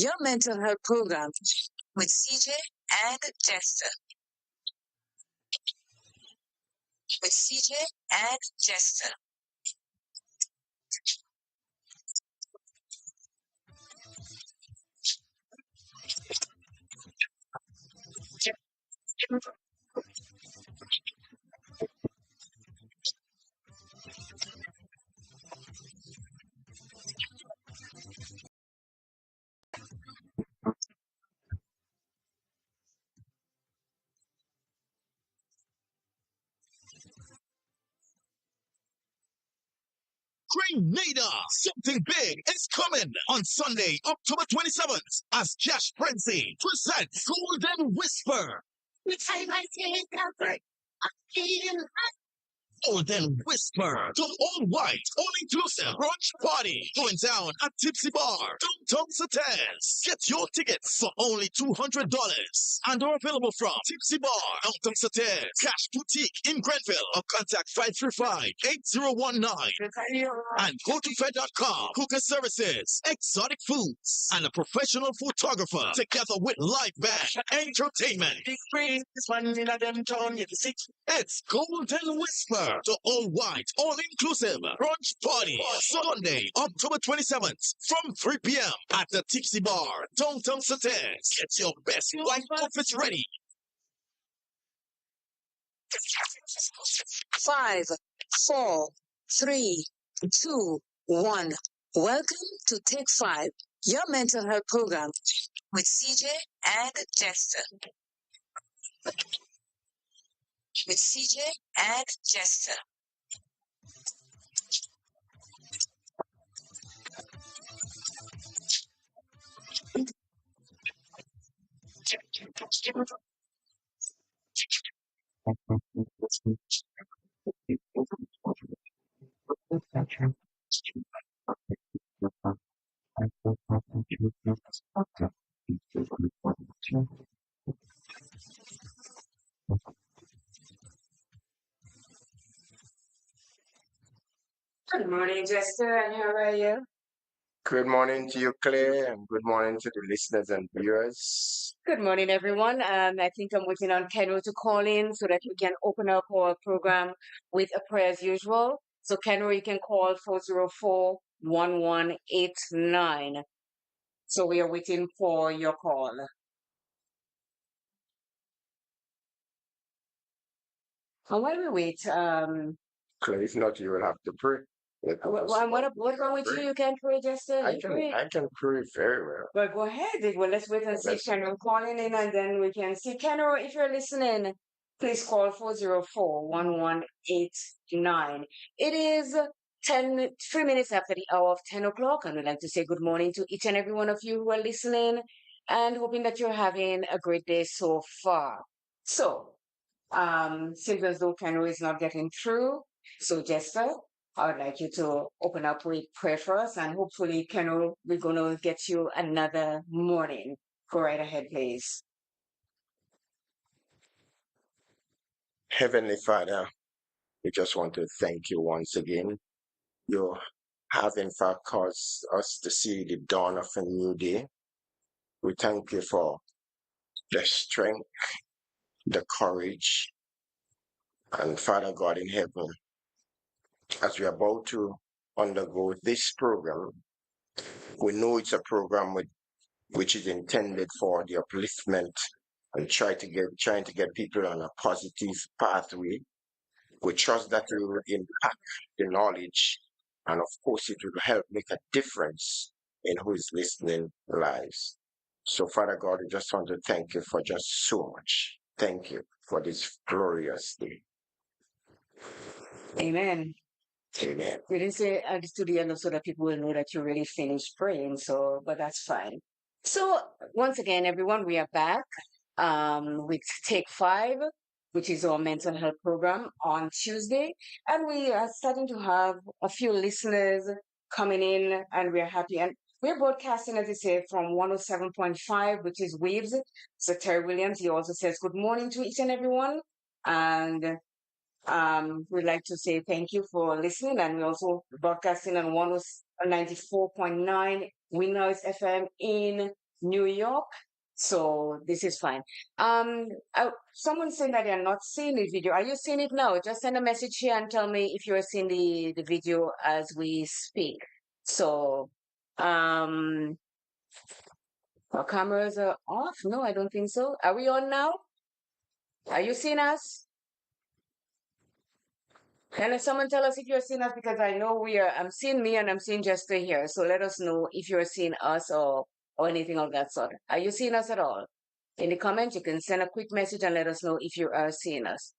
your mental health program with CJ and Jester. With CJ and Jester. Grenada! Something big is coming on Sunday, October 27th, as Cash Frenzy presents Golden Whisper. Golden Whisper, the all-white, all-inclusive brunch party going down at Tipsy Bar, downtown Satans. Get your tickets for only $200 and are available from Tipsy Bar, downtown Satans, Cash Boutique in Grenville, or contact 535-8019 and go to fed.com. Cooker services, exotic foods, and a professional photographer together with live band entertainment. It's Golden Whisper, the all-white, all-inclusive brunch party. Sunday, October 27th from 3 p.m. at the Tipsy Bar, downtown Satans. Get your best white outfits ready. 5, 4, 3, 2, 1. Welcome to Take 5, your mental health program with CJ and Jester. With CJ and Jester. Good morning, Jester, and how are you? Good morning to you, Claire, and good morning to the listeners and viewers. Good morning, everyone. I think I'm waiting on Kenro to call in so that we can open up our program with a prayer as usual. So, Kenro, you can call 404-1189. So, we are waiting for your call. And while we wait, Claire, if not, you will have to pray. what's wrong with you? You can't pray, Jester? I can pray very well. But go ahead. Well, let's wait and see if Kenro calling in, and then we can see. Kenro, if you're listening, please call 404-1189. It is 3 minutes after the hour of 10 o'clock, and we'd like to say good morning to each and every one of you who are listening, and hoping that you're having a great day so far. So, seems as though Kenro is not getting through. So, Jester, I would like you to open up with prayer for us, and hopefully, Kenro, we're going to get you another morning. Go right ahead, please. Heavenly Father, we just want to thank you once again. You have, in fact, caused us to see the dawn of a new day. We thank you for the strength, the courage, and Father God in heaven, as we are about to undergo this program, we know it's a program which is intended for the upliftment and trying to get people on a positive pathway. We trust that it will impact the knowledge, and of course it will help make a difference in who is listening lives. So Father God, we just want to thank you for just so much. Thank you for this glorious day. Amen. Amen. We didn't say at the studio so that people will know that you really finished praying, but that's fine. So once again, everyone, we are back with Take 5, which is our mental health program on Tuesday. And we are starting to have a few listeners coming in, and we're happy. And we're broadcasting, as I say, from 107.5, which is WiBS. So Terry Williams, he also says good morning to each and everyone. And we'd like to say thank you for listening, and we're also broadcasting on 94.9 Wei Noyze FM in New York. So this is fine. Someone saying that they're not seeing the video. Are you seeing it now? Just send a message here and tell me if you're seeing the video as we speak. So, our cameras are off. No, I don't think so. Are we on now? Are you seeing us? Can someone tell us if you're seeing us? Because I know we are. I'm seeing me and I'm seeing Jester here. So let us know if you're seeing us or anything of that sort. Are you seeing us at all? In the comments, you can send a quick message and let us know if you are seeing us.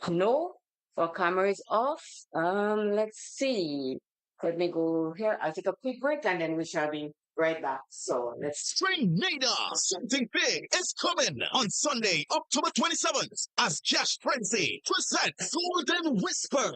No, our camera is off. Let's see. Let me go here. I'll take a quick break and then we shall be right back. So let's. Spring Nada, something big is coming on Sunday, October 27th, as Cash Frenzy presents Golden Whisper.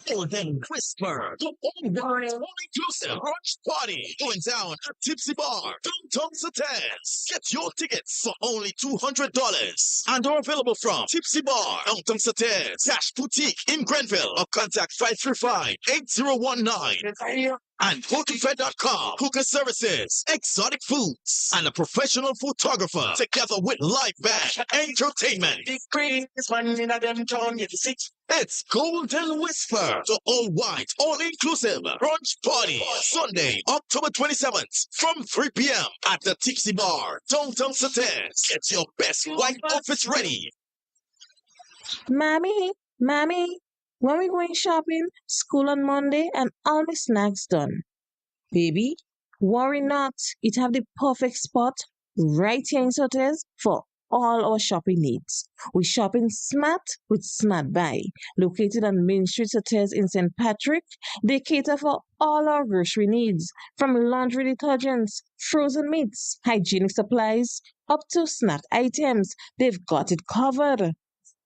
Golden Whisper, the all-inclusive brunch party going down at Tipsy Bar, downtown Satans. Get your tickets for only $200 and are available from Tipsy Bar, downtown Satans, Cash Boutique in Grenville, or contact 535-8019. And HotelFed.com, cooker services, exotic foods, and a professional photographer, together with live band entertainment. It's Golden Whisper, the all-white, all-inclusive brunch party, Sunday, October 27th, from 3 p.m. at the Tipsy Bar, downtown Satans. Get your best white outfits ready. Mommy, when we going shopping? School on Monday and all my snacks done. Baby, worry not. It have the perfect spot right here in Sotes for all our shopping needs. We shopping smart with Smart Buy. Located on Main Street Sotes in St. Patrick, they cater for all our grocery needs, from laundry detergents, frozen meats, hygienic supplies, up to snack items. They've got it covered,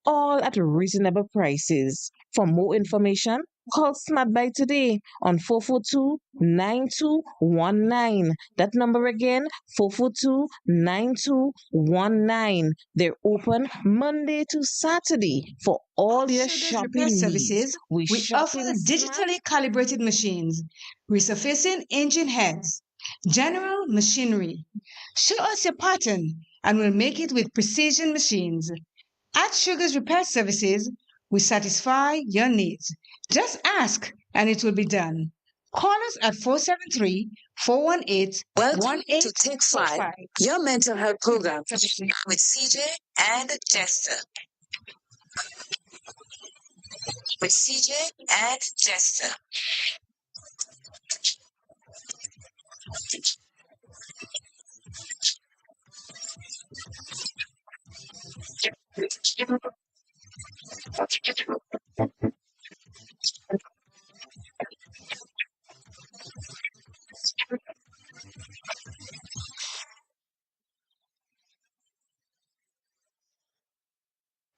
all at reasonable prices. For more information, call Smart Buy today on 442-9219. That number again, 442-9219. They're open Monday to Saturday for all your Sugar's shopping repair needs. services, we offer shopping smart. digitally calibrated machines, resurfacing engine heads, general machinery. Show us your pattern and we'll make it with precision machines. At Sugar's Repair Services, we satisfy your needs. Just ask and it will be done. Call us at 473-418-1845. Welcome to Take 5, your mental health program with CJ and Jester. With CJ and Jester.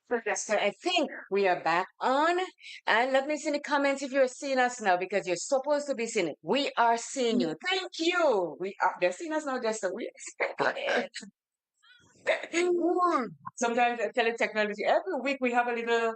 So, Jester, I think we are back on. And let me see in the comments if you're seeing us now, because you're supposed to be seeing it. We are seeing you. Thank you. They're seeing us now, Jester. We got it. Sometimes I tell you technology, every week we have a little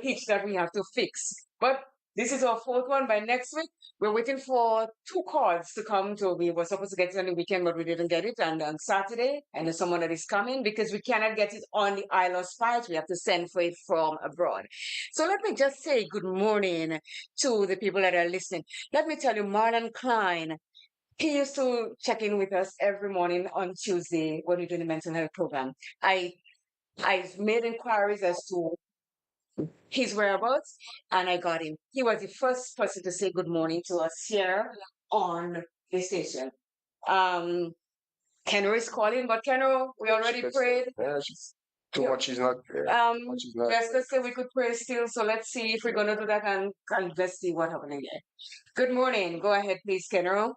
hitch that we have to fix. But this is our fourth one. By next week, we're waiting for 2 cards to come to. We were supposed to get it on the weekend, but we didn't get it. And on Saturday, and there's someone that is coming because we cannot get it on the Isle of Spice. We have to send for it from abroad. So let me just say good morning to the people that are listening. Let me tell you, Marlon Klein, he used to check in with us every morning on Tuesday when we do the mental health program. I made inquiries as to his whereabouts and I got him. He was the first person to say good morning to us here on the station. Kenro is calling, but Kenro, we already prayed. Yeah, too much is not there. Let's say we could pray still, so let's see if we're gonna do that and let's see what happens here. Good morning. Go ahead, please, Kenro.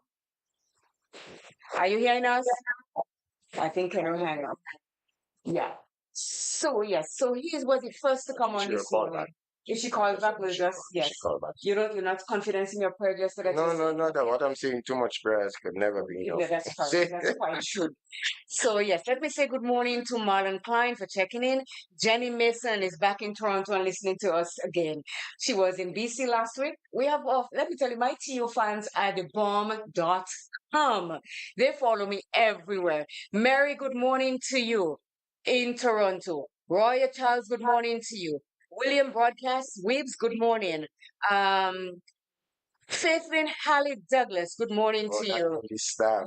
Are you hearing us? I think Kenro hang up. Yeah. So yes, so he was the first to come on this morning. If she calls back, we'll just, yes. She called back. You're not confident in your prayer just so that No. What I'm saying, too much prayers could never be enough. Yeah, that's correct. That's quite true. So yes, let me say good morning to Marlon Klein for checking in. Jenny Mason is back in Toronto and listening to us again. She was in BC last week. We have, let me tell you, my TO fans are the bomb.com. They follow me everywhere. Mary, good morning to you in Toronto. Roya Charles, good morning to you. William Broadcast, WiBS, good morning. Faithlin Hallie Douglas, good morning to you.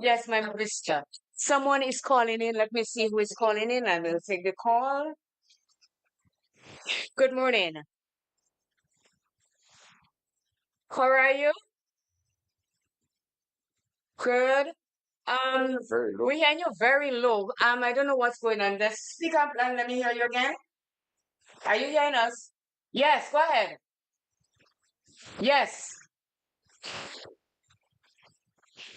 Yes, my sister. Someone is calling in. Let me see who is calling in. I will take the call. Good morning. How are you? Good. Very low. We hear you very low. I don't know what's going on. Just speak up and let me hear you again. Are you hearing us? Yes, go ahead. Yes.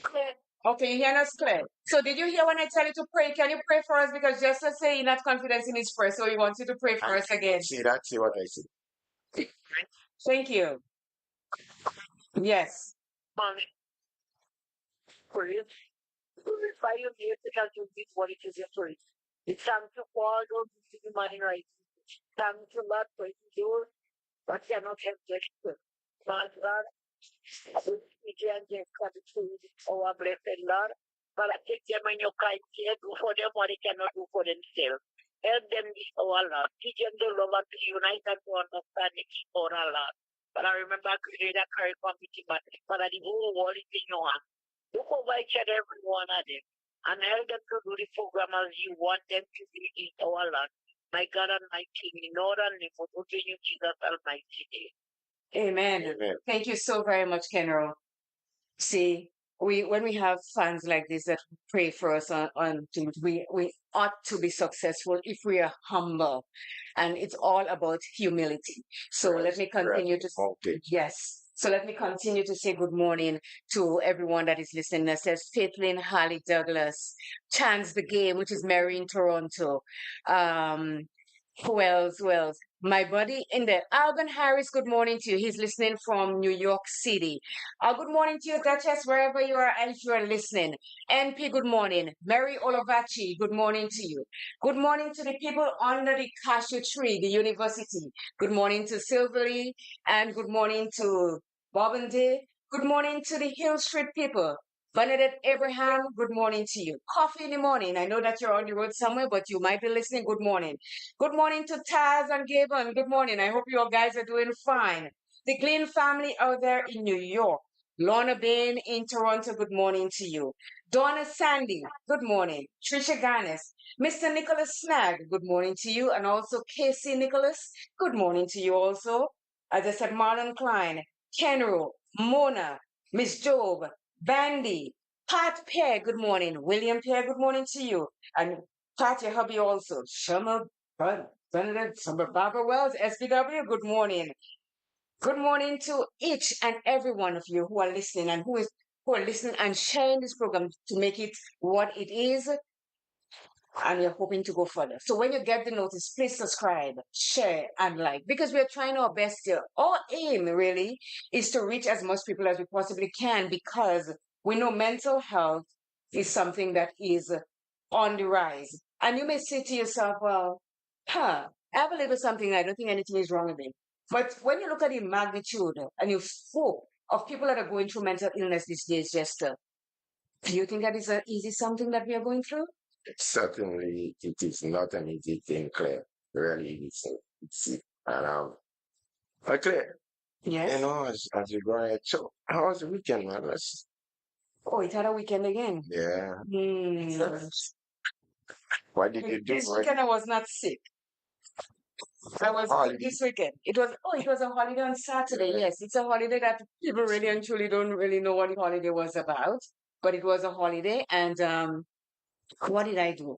Clear. Okay, you hear us clear. So did you hear when I tell you to pray? Can you pray for us? Because just to say you're not confident in his prayer, so he wants you to pray for us again. See what I see. Thank you. Yes. Praise. Glorify your name because you did what it is your praise. It's time to fall, don't be money right. Time to not praise you, but cannot have gesture. But God, CJ and Jester, our blessed Lord, but I take them in your kind care, do for them what they cannot do for themselves. Help them this our Lord. Teach them the love to unite and to understand it for our Lord. But I remember I created a career committee, but the whole world is in your hand. Look over each and every one of them and help them to do the program as you want them to do in our land. My God and my King, in order and for to you, Jesus Almighty. Amen. Amen. Thank you so very much, Kenro. See, when we have fans like this that pray for us on things, we ought to be successful if we are humble, and it's all about humility. So let me continue to yes. So let me continue to say good morning to everyone that is listening. That says Faithlin Hallie Douglas, Chance the Game, which is Mary in Toronto. Who else? Who else? My buddy in there, Alban Harris, good morning to you. He's listening from New York City. Good morning to you, Duchess, wherever you are, and if you are listening. NP, good morning. Mary Olovachi, good morning to you. Good morning to the people under the cashew tree, the university. Good morning to Silvery, and good morning to Bob and Day. Good morning to the Hill Street people. Bernadette Abraham, good morning to you. Coffee in the morning. I know that you're on the road somewhere, but you might be listening. Good morning. Good morning to Taz and Gavin. Good morning. I hope you guys are doing fine. The Glenn family out there in New York. Lorna Bain in Toronto, good morning to you. Donna Sandy, good morning. Trisha Ganes, Mr. Nicholas Snag, good morning to you. And also Casey Nicholas, good morning to you also. As I said, Marlon Klein, Kenro, Mona, Miss Job, Bandy, Pat Pear, good morning. William Pear, good morning to you. And Pat, your hubby also. Shama Barbara Wells, SPW, good morning. Good morning to each and every one of you who are listening and who are listening and sharing this program to make it what it is. And we're hoping to go further. So when you get the notice, please subscribe, share, and like, because we're trying our best here. Our aim really is to reach as much people as we possibly can, because we know mental health is something that is on the rise. And you may say to yourself, well, I have a little something, I don't think anything is wrong with me. But when you look at the magnitude and you scope of people that are going through mental illness these days, Jester, do you think that is an easy something that we are going through? Certainly, it is not an easy thing, Claire. Really, it's Claire. Yes. You know, as you go ahead. So, how was the weekend, man? Oh, it had a weekend again. Yeah. Hmm. What did you do? This weekend I was not sick. I was good this weekend. It was a holiday on Saturday. Yes, it's a holiday that people really and truly don't really know what the holiday was about. But it was a holiday, and what did I do?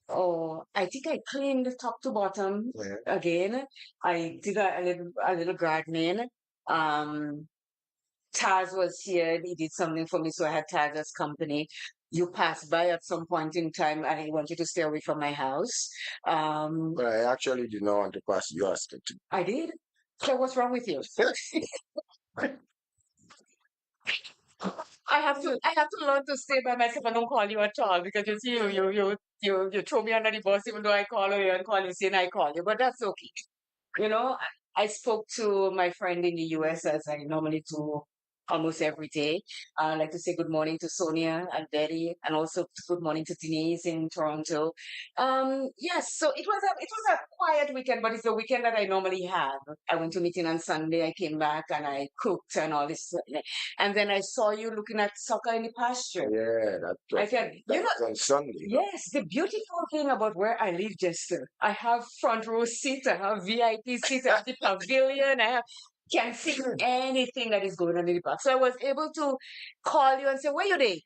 Oh, I think I cleaned top to bottom again. I did a little gardening. Taz was here. He did something for me, so I had Taz as company. You passed by at some point in time, and I want you to stay away from my house. But I actually did not want to pass you as to. I did. So what's wrong with you? I have to learn to stay by myself and don't call you at all because you see you throw me under the bus even though I call you and call you saying I call you, but that's okay. You know, I spoke to my friend in the US as I normally do almost every day. I like to say good morning to Sonia and Betty, and also good morning to Denise in Toronto. Yes, so it was a quiet weekend, but it's the weekend that I normally have. I went to meeting on Sunday. I came back and I cooked and all this, and then I saw you looking at soccer in the pasture. Yeah, I said, that was on Sunday. yes, the beautiful thing about where I live, Jester, I have front row seats, I have VIP seats, I have the pavilion, can see anything that is going on in the park. So I was able to call you and say, where you there?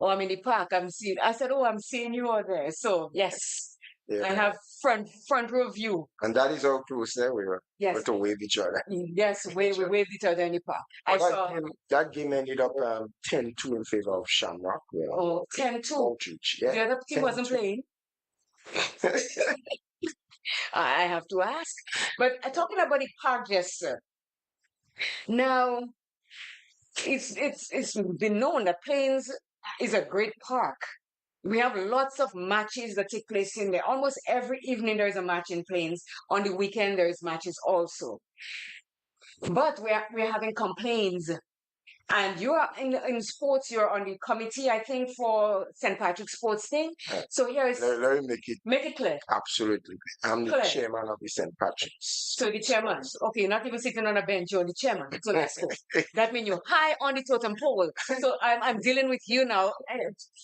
Oh, I'm in the park. I'm seeing. I said, oh, I'm seeing you out there. So yes, I Yeah. have front row view. And that is how close there we were. Yes, We're to wave each other. yes, we waved each other in the park. I But saw. that game ended up 10-2 in favor of Shamrock. Oh, 10-2. Outreach. Yeah. The other team wasn't 10-2. playing. I have to ask. But talking about the park, Jester. Now, it's been known that Plains is a great park. We have lots of matches that take place in there. Almost every evening there is a match in Plains. On the weekend there is matches also. But we're having complaints. And you are in sports, you're on the committee, I think, for St. Patrick's Sports Day. So here is Let me make it clear. absolutely. I'm the Clear. chairman of the St. Patrick's. So the chairman, okay, you're not even sitting on a bench, you're the chairman. So that's cool. That means you're high on the totem pole. So I'm dealing with you now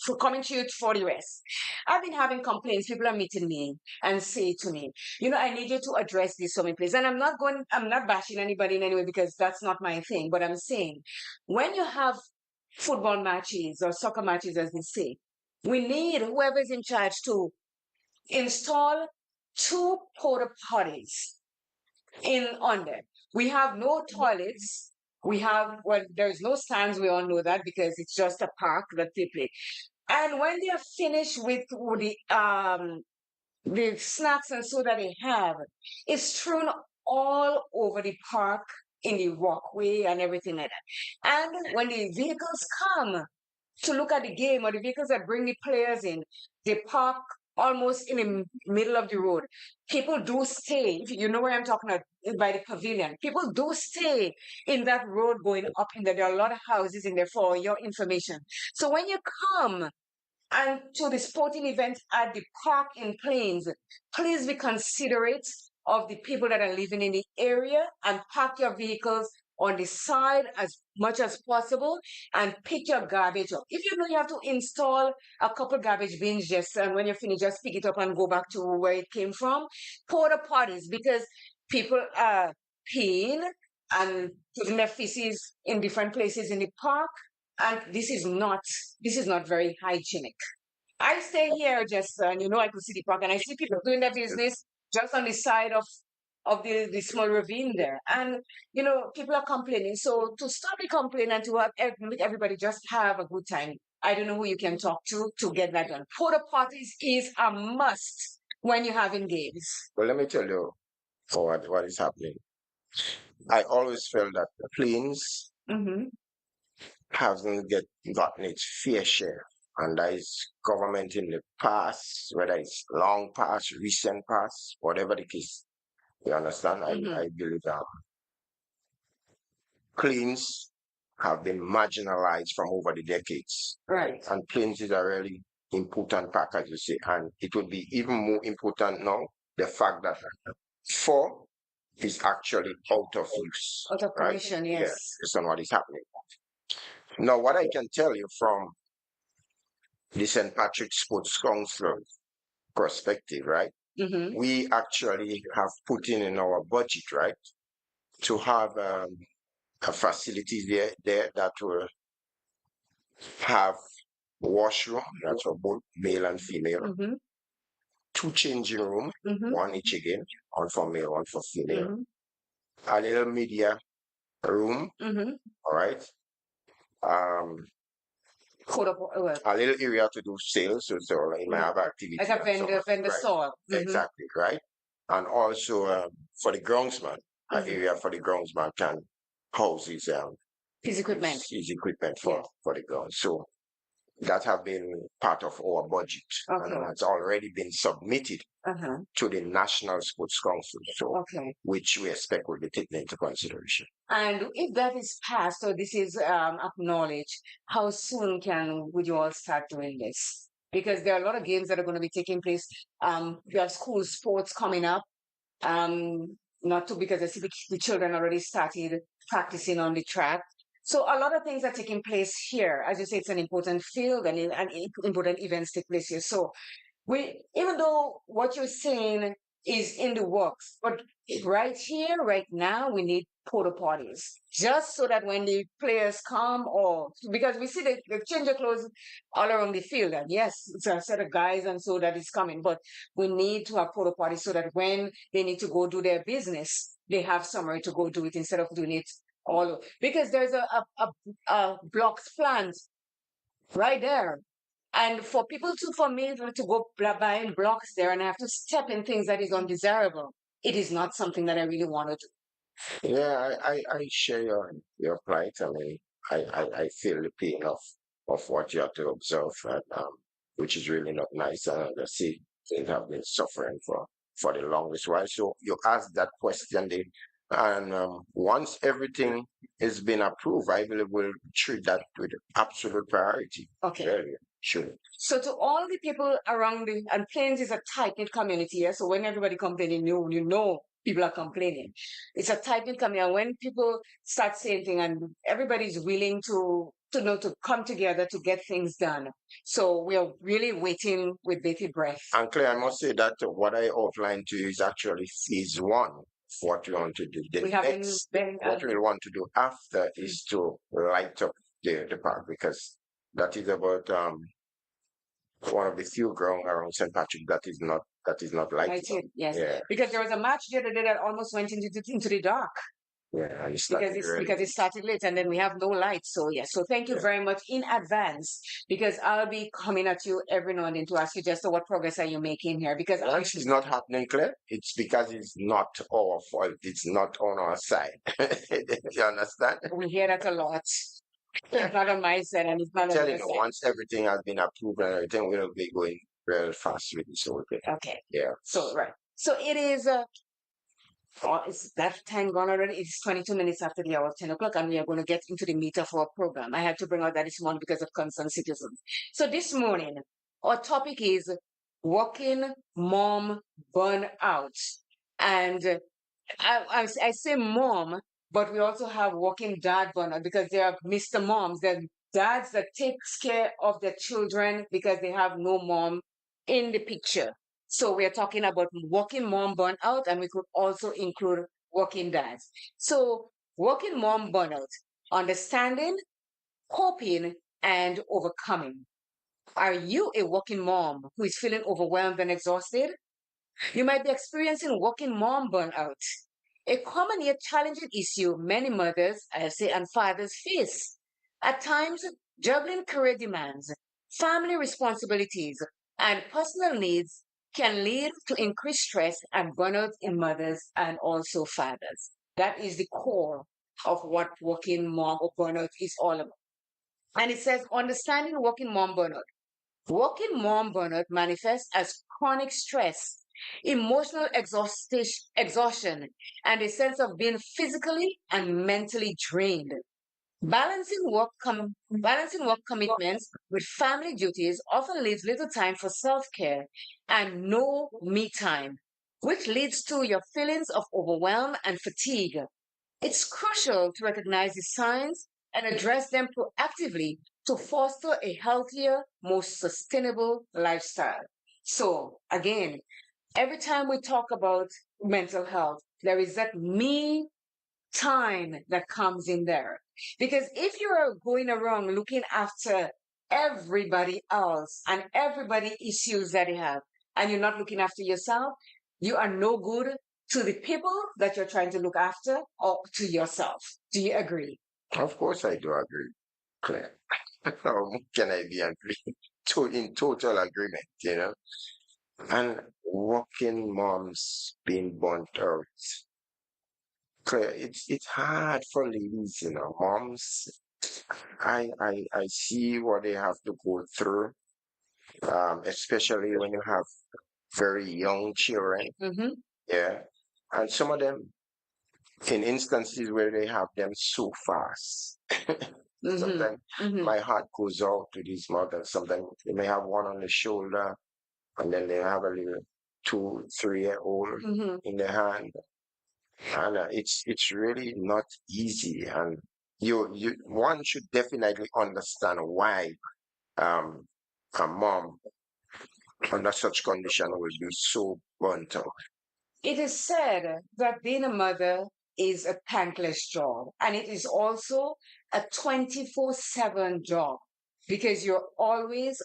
for coming to you for the rest. I've been having complaints. People are meeting me and say to me, I need you to address this for me, please. And I'm not bashing anybody in any way because that's not my thing. But I'm saying when you have football matches or soccer matches, as they say, we need whoever's in charge to install 2 porta potties on there. We have no toilets. There's no stands. We all know that because it's just a park that they play. And when they are finished with the snacks and soda they have, it's strewn all over the park in the walkway and everything like that. And when the vehicles come to look at the game or the vehicles that bring the players in, they park almost in the middle of the road. People do stay, if you know where I'm talking about, by the pavilion. People do stay in that road going up in there. There are a lot of houses in there for your information. So when you come and to the sporting event at the park in Plains, please be considerate of the people that are living in the area and park your vehicles on the side as much as possible and pick your garbage up. If you know you have to install a couple garbage bins and when you finish, just pick it up and go back to where it came from. Porta potties, because people are peeing and putting their feces in different places in the park. And this is not very hygienic. I stay here and I can see the park and I see people doing their business just on the side of the small ravine there. And people are complaining. So to stop the complaint and to make everybody just have a good time, I don't know who you can talk to get that done. Porta potties is a must when you're having games. Well, let me tell you what is happening. I always felt that the Plains hasn't gotten its fair share. And that is government in the past, whether it's long past, recent past, whatever the case. You understand? I believe Plains have been marginalized from over the decades. Right. And Plains is a really important park, as you say. And it would be even more important now, the fact that 4 is actually out of use. Out of commission, yes. Yes, based on what is happening. Now, what I can tell you from the St. Patrick's Sports Council perspective, right? We actually have put in our budget, right, to have a facility there that will have washroom, that's for both male and female, 2 changing room, 1 each again, 1 for male, 1 for female, a little media room, all right, a little area to do sales, so you may have activity. Like a vendor right. store. Exactly, right? And also for the groundsman, an area for the groundsman can house his equipment. his equipment for the grounds. So that have been part of our budget Okay. and has already been submitted to the National Sports Council, so which we expect will be taken into consideration. And if that is passed or this is acknowledged, how soon would you all start doing this? Because there are a lot of games that are going to be taking place. We have school sports coming up. Not to because I see the children already started practicing on the track. So a lot of things are taking place here. As you say, it's an important field and important events take place here. So even though what you're saying is in the works, but right here, right now, we need porta potties just so that when the players come, or because we see they change their clothes all around the field, and yes, it's a set of guys and so that is coming, but we need to have porta potties so that when they need to go do their business, they have somewhere to go do it instead of doing it all because there's a blocks plant right there. And for people for me to go buying blocks there and I have to step in things that is undesirable, it is not something that I really want to do. Yeah, I share your plight. I mean, I feel the pain of what you have to observe, and, which is really not nice. And I see they have been suffering for the longest while. So you asked that question, and once everything has been approved, I believe we'll treat that with absolute priority. Okay. Really, sure. So to all the people around and Plains is a tight-knit community here. So when everybody complaining, you know people are complaining. It's a tight-knit community. And when people start saying things and everybody's willing to come together to get things done. So we are really waiting with bated breath. And Claire, I must say that what I outlined to you is actually phase one of what we want to do. What we want to do after is to light up the park, because that is about one of the few ground around St. Patrick that is not lighted up. Yes. Yeah. Because there was a match the other day that almost went into the dark. Yeah, and because it started late and then we have no lights. So yes. So thank you very much in advance, because I'll be coming at you every now and then to ask you just what progress are you making here, because once it's not happening, Claire, it's because it's not our fault. It's not on our side. You understand? We hear that a lot. It's not on my side and it's not on your side. Once everything has been approved and everything, we'll be going real fast with this whole thing. Okay. Yeah. So right. So it is is that time gone already? It's 22 minutes after the hour of 10 o'clock, and we are going to get into the meat of our program. I had to bring out that this morning because of concerned citizens. So this morning, our topic is working mom burnout. And I say mom, but we also have working dad burnout, because there are Mr. Moms, there are dads that takes care of their children because they have no mom in the picture. So we are talking about working mom burnout, and we could also include working dads. So working mom burnout, understanding, coping, and overcoming. Are you a working mom who is feeling overwhelmed and exhausted? You might be experiencing working mom burnout, a common yet challenging issue many mothers, I say, and fathers face. At times, juggling career demands, family responsibilities, and personal needs can lead to increased stress and burnout in mothers and also fathers. That is the core of what working mom or burnout is all about. And it says, understanding working mom burnout. Working mom burnout manifests as chronic stress, emotional exhaustion, and a sense of being physically and mentally drained. Balancing work commitments with family duties often leaves little time for self-care and no me time, which leads to your feelings of overwhelm and fatigue. It's crucial to recognize the signs and address them proactively to foster a healthier, more sustainable lifestyle. So, again, every time we talk about mental health, there is that me time that comes in there. Because if you're going around looking after everybody else and everybody issues that they have, and you're not looking after yourself, you are no good to the people that you're trying to look after or to yourself. Do you agree? Of course I do agree, Claire. How can I be agree? In total agreement, And working moms being burnt out. It's hard for ladies, moms. I see what they have to go through, especially when you have very young children. Mm-hmm. Yeah, and some of them in instances where they have them so fast. Mm-hmm. Sometimes Mm-hmm. my heart goes out to these mothers. Sometimes they may have one on the shoulder, and then they have a little 2, 3 year old Mm-hmm. in their hand, and it's really not easy. And you one should definitely understand why um a mom under such condition will be so burnt out. It is said that being a mother is a thankless job, and it is also a 24/7 job because you're always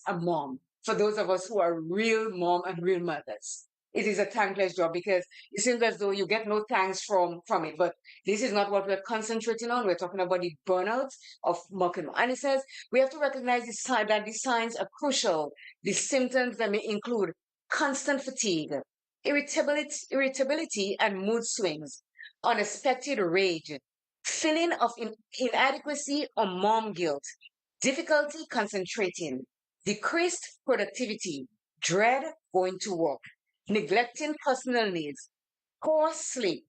a mom. For those of us who are real mom and real mothers, it is a thankless job because it seems as though you get no thanks from it. But this is not what we're concentrating on. We're talking about the burnout of mom. And it says we have to recognize that these signs are crucial. The symptoms that may include constant fatigue, irritability and mood swings, unexpected rage, feeling of inadequacy or mom guilt, difficulty concentrating, decreased productivity, dread going to work, neglecting personal needs, poor sleep,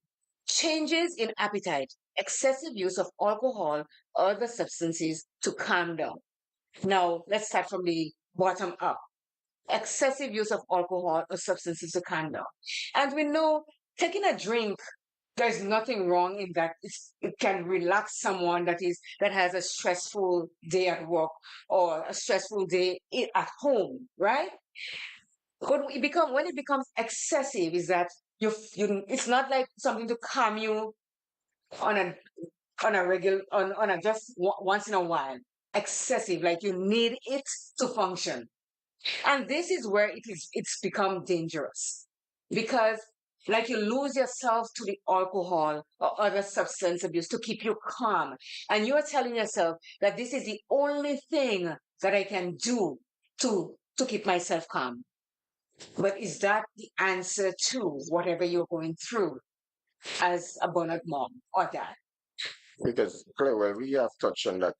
changes in appetite, excessive use of alcohol or other substances to calm down. Now, let's start from the bottom up. Excessive use of alcohol or substances to calm down. And we know taking a drink, there's nothing wrong in that. It can relax someone that has a stressful day at work or a stressful day at home, right? But when it becomes excessive, is that you it's not like something to calm you on a on a just once in a while. Excessive, like you need it to function. And this is where it's become dangerous because like you lose yourself to the alcohol or other substance abuse to keep you calm. And you're telling yourself that this is the only thing that I can do to keep myself calm. But is that the answer to whatever you're going through as a burnout mom or dad? Because well, we have touched on that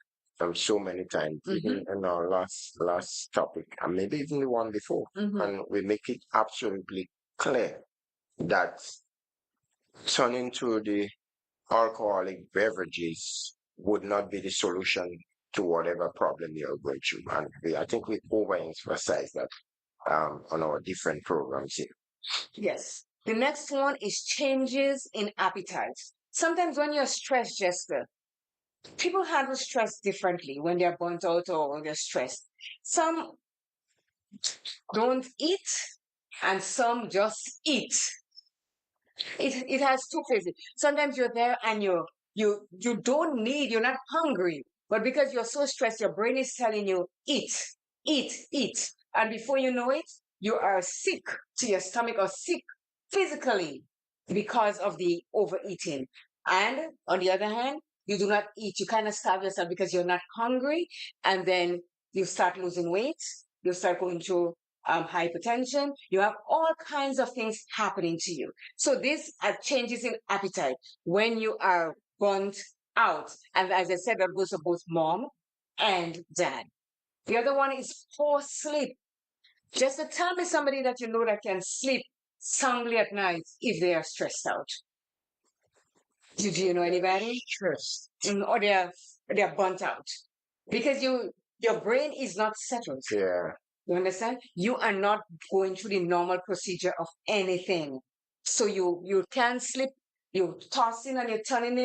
so many times, Mm-hmm. even in our last topic, and maybe even the one before, Mm-hmm. and we make it absolutely clear that turning to the alcoholic beverages would not be the solution to whatever problem you're going through. And I think we overemphasize that on our different programs here. Yes. The next one is changes in appetite. Sometimes when you're stressed, Jester, people handle stress differently when they're burnt out or when they're stressed. Some don't eat and some just eat. It has two phases. Sometimes you're there and you don't need, you're not hungry, but because you're so stressed, your brain is telling you eat, eat, eat. And before you know it, you are sick to your stomach or sick physically because of the overeating. And on the other hand, you do not eat. You kind of starve yourself because you're not hungry. And then you start losing weight. You start going through hypertension. You have all kinds of things happening to you. So this changes in appetite when you are burnt out. And as I said, that goes for both mom and dad. The other one is poor sleep. Just to tell me somebody that you know that can sleep soundly at night if they are stressed out. Do you know anybody? Stress. Or they're burnt out. Because your brain is not settled. Yeah. You understand? You are not going through the normal procedure of anything. So you can't sleep. You're tossing and you're turning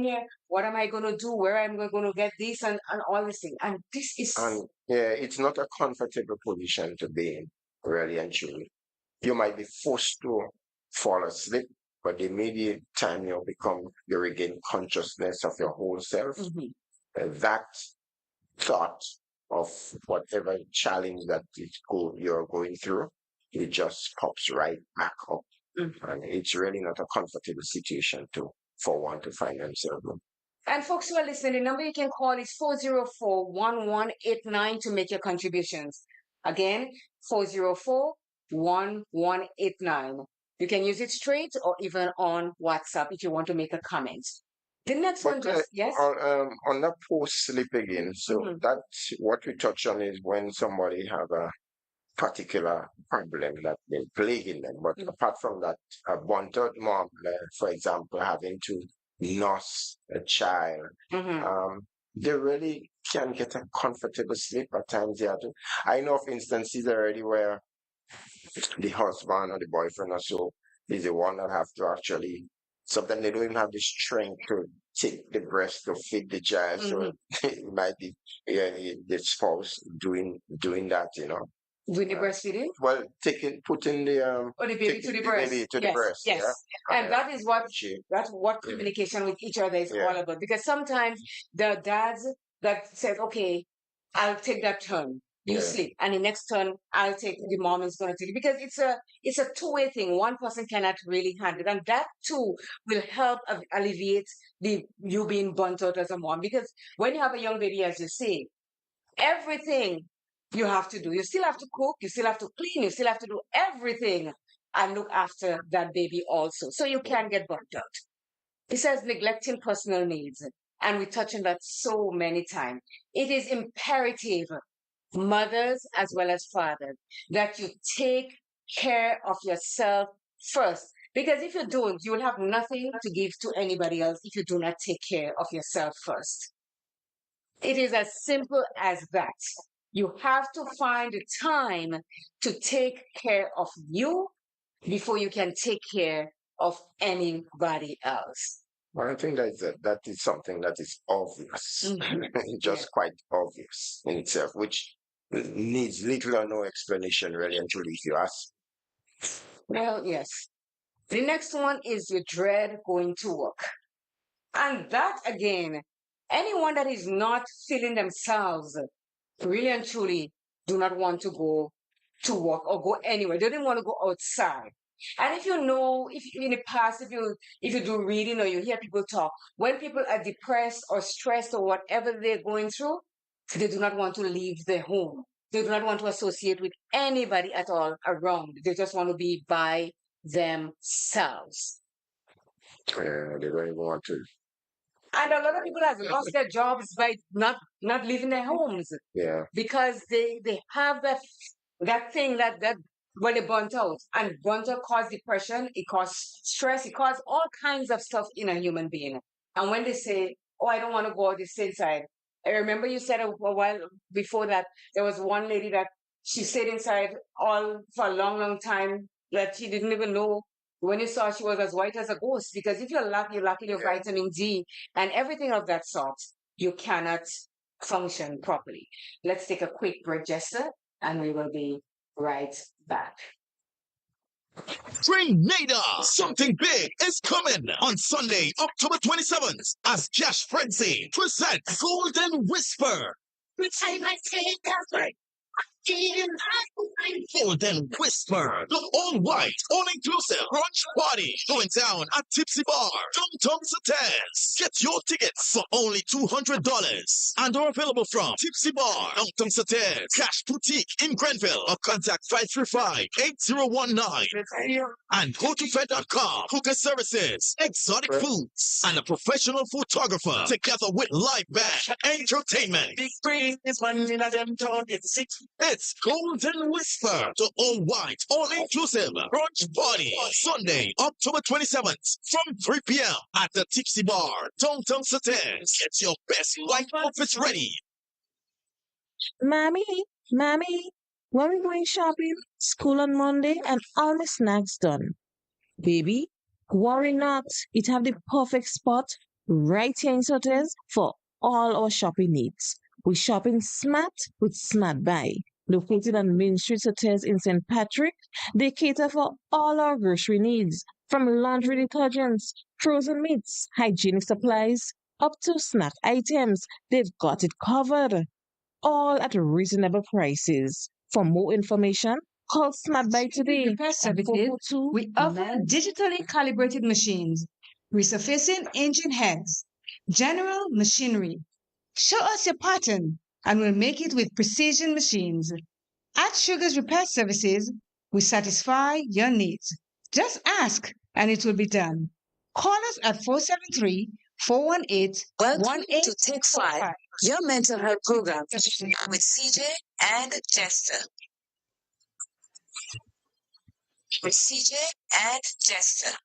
here. What am I going to do? Where am I going to get this and all this thing? And this is And yeah, it's not a comfortable position to be in, really and truly. You might be forced to fall asleep, but the immediate time you regain consciousness of your whole self, Mhm. that thought of whatever challenge that you're going through, it just pops right back up. Mhm. And it's really not a comfortable situation for one to find themselves in. And folks who are listening, the number you can call is 404-1189 to make your contributions. Again, 404-1189. You can use it straight or even on WhatsApp if you want to make a comment. The next one, But just yes. on that post sleep again, so Mhm. that's what we touch on is when somebody have a particular problem that been plaguing them. But Mhm. apart from that, a bunted mom, for example, having to nurse a child, Mhm. they really can get a comfortable sleep at times. They have to. I know of instances already where the husband or the boyfriend or so is the one that have to actually. Sometimes they don't even have the strength to take the breast to feed the child, so Mhm. it might be yeah, the spouse doing that, you know. Doing the breastfeeding Well, taking putting or the baby to taking the the baby breast. to the Yes, breast, yes. yeah, And yeah. She, that's what yeah, communication with each other is yeah, all about. Because sometimes the dads that says, okay, I'll take that turn. You yeah. sleep, and the next turn I'll take the mom is going to take it because it's a two-way thing. One person cannot really handle it, and that too will help alleviate the you being burnt out as a mom. Because when you have a young baby, as you say, everything you have to do. You still have to cook, you still have to clean, you still have to do everything and look after that baby also. So you can get burnt out. It says neglecting personal needs. And we touch on that so many times. It is imperative, mothers as well as fathers, that you take care of yourself first. Because if you don't, you will have nothing to give to anybody else if you do not take care of yourself first. It is as simple as that. You have to find the time to take care of you before you can take care of anybody else. Well, I think that is something that is obvious, Mhm. Yeah. just quite obvious in itself, which needs little or no explanation really until if you ask. Well, yes. The next one is you dread going to work. And that again, anyone that is not feeling themselves really and truly do not want to go to work or go anywhere. They don't want to go outside. And if you know, if in the past, if you do reading or you hear people talk, when people are depressed or stressed or whatever they're going through, they do not want to leave their home. They do not want to associate with anybody at all around. They just want to be by themselves. They don't even want to. And a lot of people have lost their jobs by not leaving their homes Yeah. because they have that thing that when they burnt out and burnt out cause depression, it causes stress, it causes all kinds of stuff in a human being. And when they say, "Oh, I don't want to go out, stay inside," I remember you said a while before that there was one lady that she stayed inside all for a long, long time that she didn't even know. When you saw, she was as white as a ghost because if you're lacking your vitamin D and everything of that sort, you cannot function properly. Let's take a quick break, Jester, and we will be right back. Grenada! Something big is coming on Sunday, October 27th, as Cash Frenzy presents Golden Whisper. Golden Whisper, the all-white, all-inclusive brunch party going down at Tipsy Bar, downtown Satan's. Get your tickets for only $200 and are available from Tipsy Bar, downtown Satan's, Cash Boutique in Grenville, or contact 535-8019 and GoToFed.com. Cooker services, exotic foods, and a professional photographer together with live band entertainment. Big screen is one in a them talk. It's Golden Whisper, the all-white, all-inclusive brunch party. Sunday, October 27th, from 3 p.m. at the Tipsy Bar, downtown Satan's. Get your best white outfits ready. Mommy, mommy, when we going shopping? School on Monday and all my snacks done. Baby, worry not. It have the perfect spot right here in Sotes for all our shopping needs. We shopping smart with Smart Buy. Located on Main Street Sotes in St. Patrick, they cater for all our grocery needs, from laundry detergents, frozen meats, hygienic supplies, up to snack items. They've got it covered, all at reasonable prices. For more information, call Smart Buy today Repair at services, 442 we offer digitally calibrated machines, resurfacing engine heads, general machinery. Show us your pattern and we'll make it with precision machines. At Sugar's Repair Services, we satisfy your needs. Just ask and it will be done. Call us at 473 418 Welcome to Take 5, your mental health program with CJ and Jester. With CJ and Jester.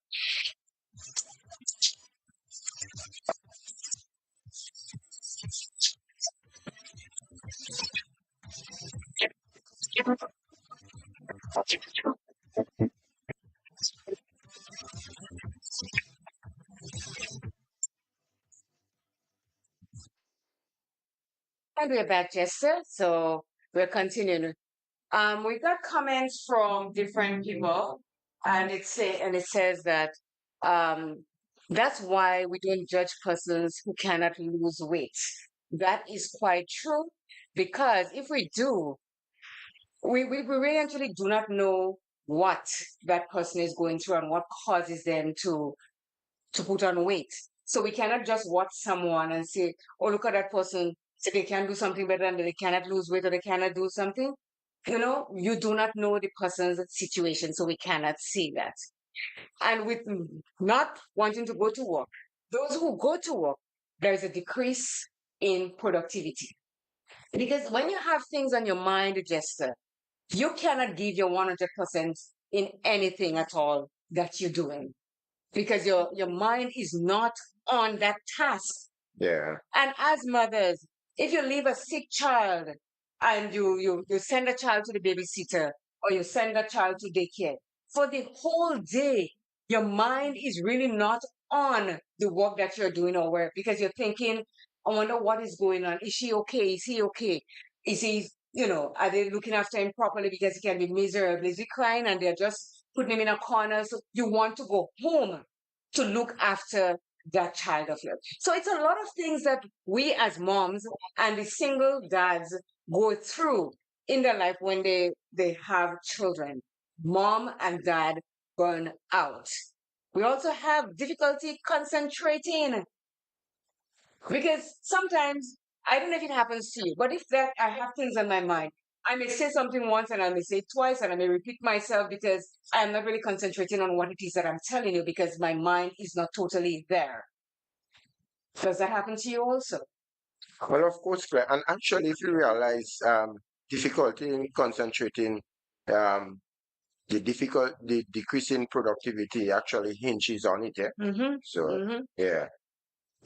And we're back, Jester. So we're continuing. We got comments from different people, and it says that um, that's why we don't judge persons who cannot lose weight. That is quite true, because if we do, we really actually do not know what that person is going through and what causes them to put on weight. So we cannot just watch someone and say, oh, look at that person. So they can do something better and they cannot lose weight or they cannot do something. You know, you do not know the person's situation, so we cannot see that. And with not wanting to go to work, those who go to work, there's a decrease in productivity. Because when you have things on your mind, Jester, you cannot give your 100% in anything at all that you're doing because your mind is not on that task. Yeah. And as mothers, if you leave a sick child and you send a child to the babysitter or you send a child to daycare, for the whole day, your mind is really not on the work that you're doing or work because you're thinking, I wonder what is going on. Is she okay? Is he okay? Is he, are they looking after him properly because he can be miserable? Is he crying and they're just putting him in a corner? So you want to go home to look after that child of yours. So it's a lot of things that we as moms and the single dads go through in their life when they have children. Mom and dad burn out. We also have difficulty concentrating because sometimes I don't know if it happens to you, but if that I have things on my mind, I may say something once and I may say it twice and I may repeat myself because I'm not really concentrating on what it is that I'm telling you because my mind is not totally there. Does that happen to you also? Well, of course, Claire. And actually, if you realize difficulty in concentrating, um, the decrease in productivity actually hinges on it. Yeah. Mm-hmm. So, Mm-hmm. yeah.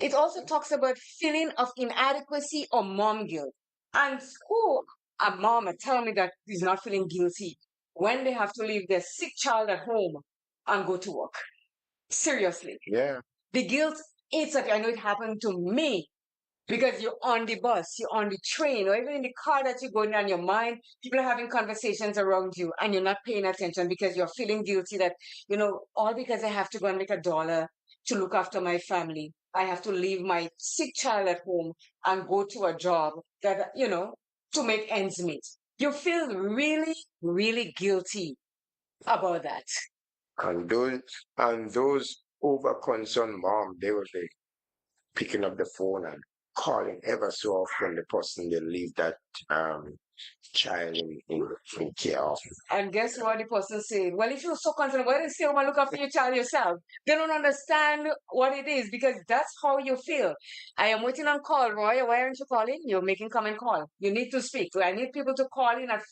It also talks about feeling of inadequacy or mom guilt. And who a mom tell me that is not feeling guilty when they have to leave their sick child at home and go to work? Seriously. Yeah. The guilt, I know it happened to me because you're on the bus, you're on the train, or even in the car that you're going on your mind, people are having conversations around you and you're not paying attention because you're feeling guilty that, all because I have to go and make $1 to look after my family. I have to leave my sick child at home and go to a job that, to make ends meet. You feel really, really guilty about that. And those over concerned mom, they will be picking up the phone and calling ever so often the person they leave that child in care of. And guess what the person said? Well, if you're so concerned, why don't you stay home and look after your child yourself? They don't understand what it is because that's how you feel. I am waiting on call, Roy. Why aren't you calling? You're making comment call. You need to speak. I need people to call in at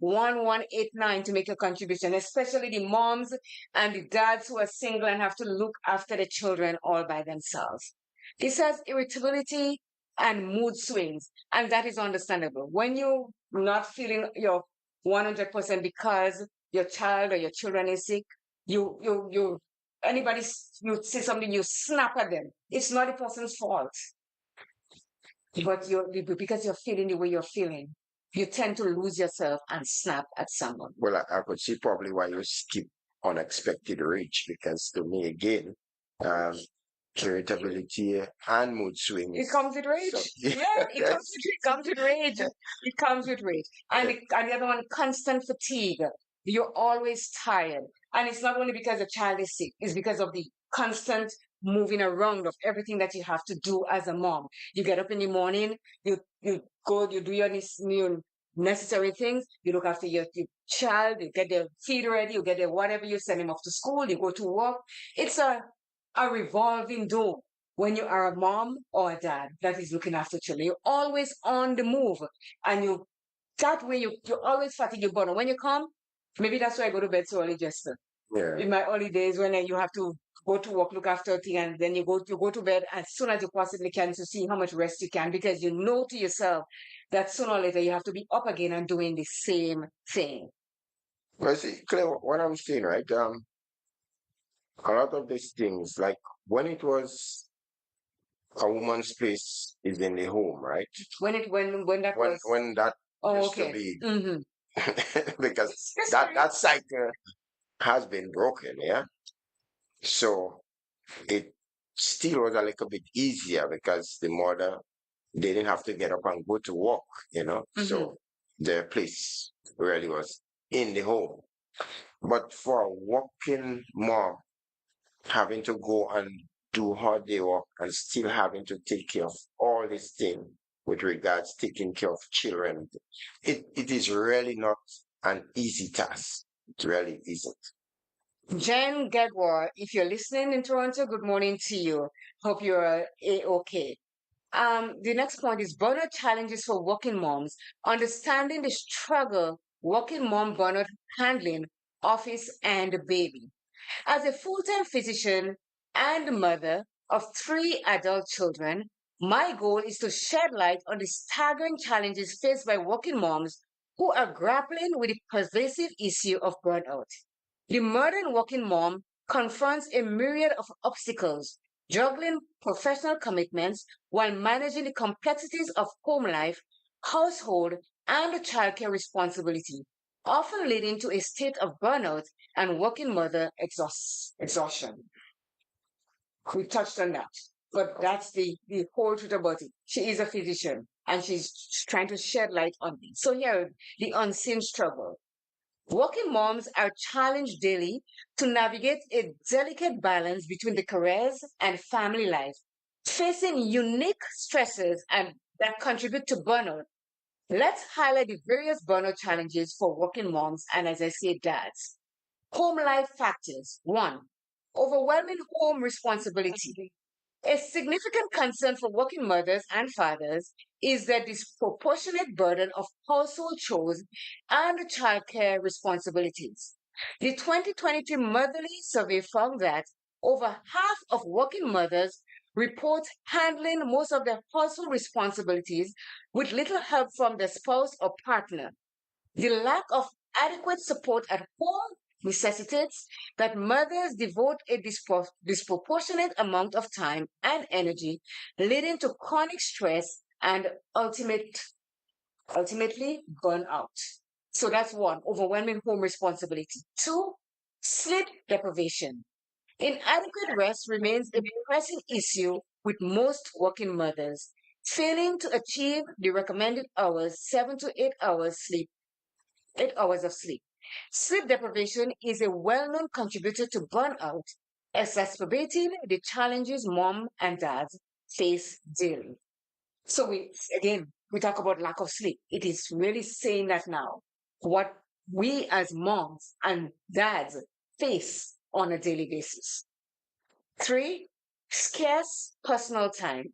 404-1189 to make a contribution, especially the moms and the dads who are single and have to look after the children all by themselves. It says irritability and mood swings, and that is understandable. When you're not feeling your 100% because your child or your children is sick, anybody, you say something, you snap at them. It's not the person's fault, but because you're feeling the way you're feeling, you tend to lose yourself and snap at someone. Well, I could see probably why you skip unexpected reach because to me again, irritability and mood swings. It comes with rage. So, yeah, it comes with rage. It comes with rage. And the other one, constant fatigue. You're always tired. And it's not only because the child is sick, it's because of the constant moving around of everything that you have to do as a mom. You get up in the morning, you go, you do your necessary things. You look after your child, you get their feed ready, you get their whatever, you send him off to school, you go to work. It's a revolving door when you are a mom or a dad that is looking after children. You're always on the move, and that way you're always fatigue your body. When you come, maybe that's why I go to bed so early, Jester. Yeah. In my early days when you have to go to work, look after a thing, and then you go to bed as soon as you possibly can to see how much rest you can, because you know to yourself that sooner or later you have to be up again and doing the same thing. Well, see, Claire, what I'm saying, right? A lot of these things, like when it was a woman's place is in the home, right? When that was When that used to okay. be, Mm-hmm. because That's that right. that cycle has been broken, yeah. So it still was a little bit easier because the mother they didn't have to get up and go to work, you know. Mm-hmm. So their place really was in the home. But for a working mom having to go and do her day work and still having to take care of all this thing with regards taking care of children, it is really not an easy task. It really isn't. Jen Gedwar, if you're listening in Toronto, good morning to you. Hope you're a-okay. The next point is burnout challenges for working moms, understanding the struggle working mom burnout handling office and baby. As a full-time physician and mother of three adult children, my goal is to shed light on the staggering challenges faced by working moms who are grappling with the pervasive issue of burnout. The modern working mom confronts a myriad of obstacles, juggling professional commitments while managing the complexities of home life, household, and childcare responsibility, often leading to a state of burnout and working mother exhaustion. We touched on that, but that's the whole truth about it. She is a physician and she's trying to shed light on it. So here, the unseen struggle. Working moms are challenged daily to navigate a delicate balance between the careers and family life, facing unique stresses and that contribute to burnout. Let's highlight the various burnout challenges for working moms and, as I say, dads. Home life factors. One, overwhelming home responsibility. A significant concern for working mothers and fathers is the disproportionate burden of household chores and childcare responsibilities. The 2023 Motherly Survey found that over half of working mothers report handling most of their household responsibilities with little help from their spouse or partner. The lack of adequate support at home necessitates that mothers devote a disproportionate amount of time and energy, leading to chronic stress and ultimately burnout. So that's one, overwhelming home responsibility. Two, sleep deprivation. Inadequate rest remains a pressing issue with most working mothers. Failing to achieve the recommended hours, 7 to 8 hours sleep 8 hours of sleep. Sleep deprivation is a well known contributor to burnout, exacerbating the challenges mom and dads face daily. So, we talk about lack of sleep. It is really saying that now, what we as moms and dads face on a daily basis. Three, scarce personal time.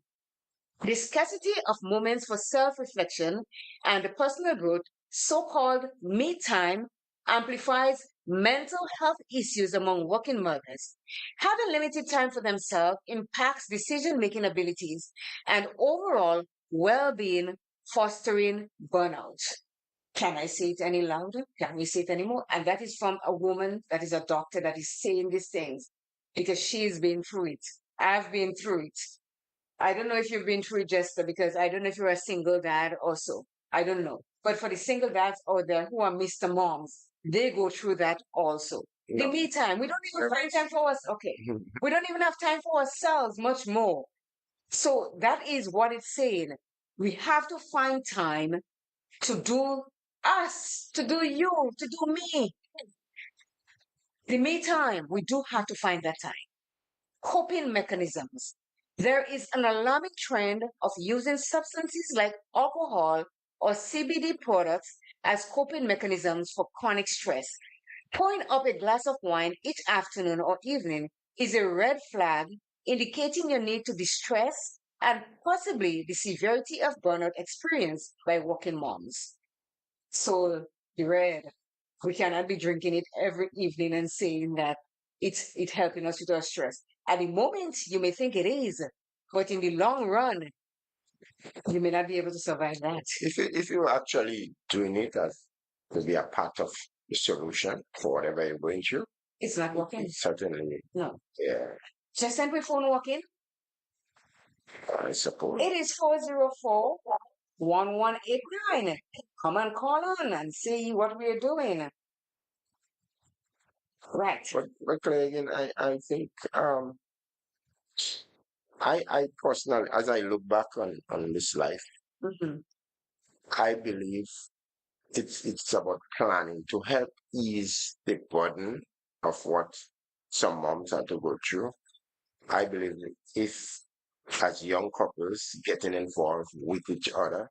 The scarcity of moments for self reflection and personal growth, so called me time, amplifies mental health issues among working mothers. Having limited time for themselves impacts decision making abilities and overall well being, fostering burnout. Can I say it any louder? Can we say it anymore? And that is from a woman that is a doctor that is saying these things because she's been through it. I've been through it. I don't know if you've been through it, Jester, because I don't know if you're a single dad also. I don't know. But for the single dads out there who are Mr. Moms, they go through that also. The No. me time, we don't even find time for us. Okay. We don't even have time for ourselves, much more. So that is what it's saying. We have to find time to do us, to do you, to do me. The me time, we do have to find that time. Coping mechanisms. There is an alarming trend of using substances like alcohol or CBD products as coping mechanisms for chronic stress. Pouring up a glass of wine each afternoon or evening is a red flag indicating your need to distress and possibly the severity of burnout experienced by working moms. So, the red, we cannot be drinking it every evening and saying that it's helping us with our stress. At the moment, you may think it is, but in the long run, you may not be able to survive that. If you're actually doing it as to be a part of the solution for whatever you're going through, It's not working. certainly, No. yeah, Just send my phone working. I suppose. It is 404 1189. Come and call on and see what we're doing. Right. But Clay, again, I think I personally, as I look back on this life, Mhm. I believe it's about planning to help ease the burden of what some moms have to go through. I believe that if as young couples getting involved with each other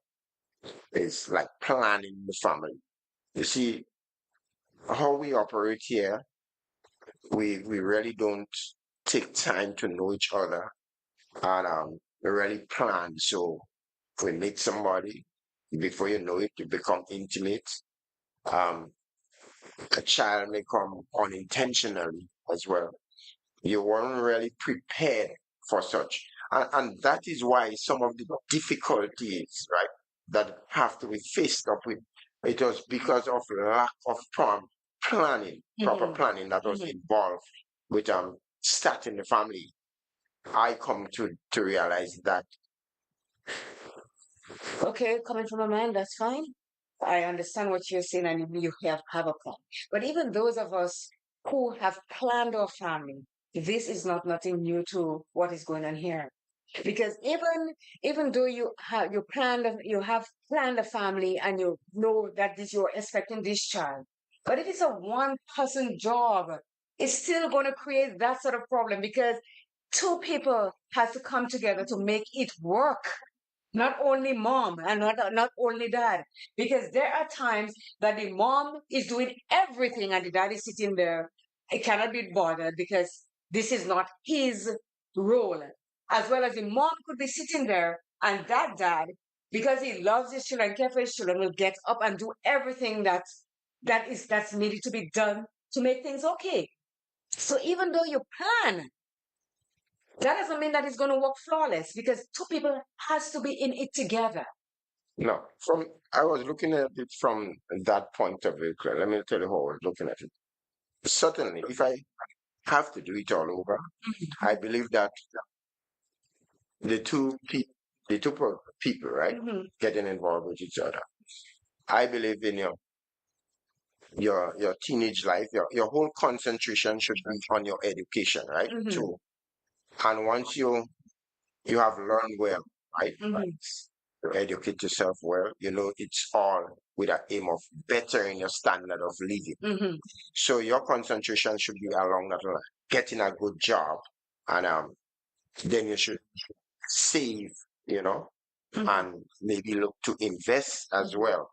is like planning the family. You see how we operate here, we really don't take time to know each other and we really plan. So we meet somebody, before you know it, you become intimate. Um, a child may come unintentionally as well. You weren't really prepared for such. And that is why some of the difficulties, right, that have to be faced up with, it was because of lack of proper Mhm. planning that was Mhm. involved with starting the family. I come to realize that. Okay, coming from a man, that's fine. I understand what you're saying and you have a plan. But even those of us who have planned our family, this is not nothing new to what is going on here. Because even though you have planned a family and you know that this you're expecting this child, but if it's a one person job, it's still going to create that sort of problem because two people has to come together to make it work, not only mom and not only dad, because there are times that the mom is doing everything and the dad is sitting there. It cannot be bothered because this is not his role, as well as the mom could be sitting there and that dad, because he loves his children, care for his children, will get up and do everything that's needed to be done to make things okay. So even though you plan, that doesn't mean that it's going to work flawless because two people has to be in it together. No, from I was looking at it from that point of view, Claire. Let me tell you how I was looking at it. Certainly, if I have to do it all over, I believe that the two people, people, right, Mhm. getting involved with each other. I believe in your teenage life, your whole concentration should be on your education, right? Mhm. Too. And once you have learned well, right, Mhm. to educate yourself well, you know it's all with an aim of bettering your standard of living. Mhm. So your concentration should be along that line, getting a good job, and then you should save, you know, Mhm. and maybe look to invest as well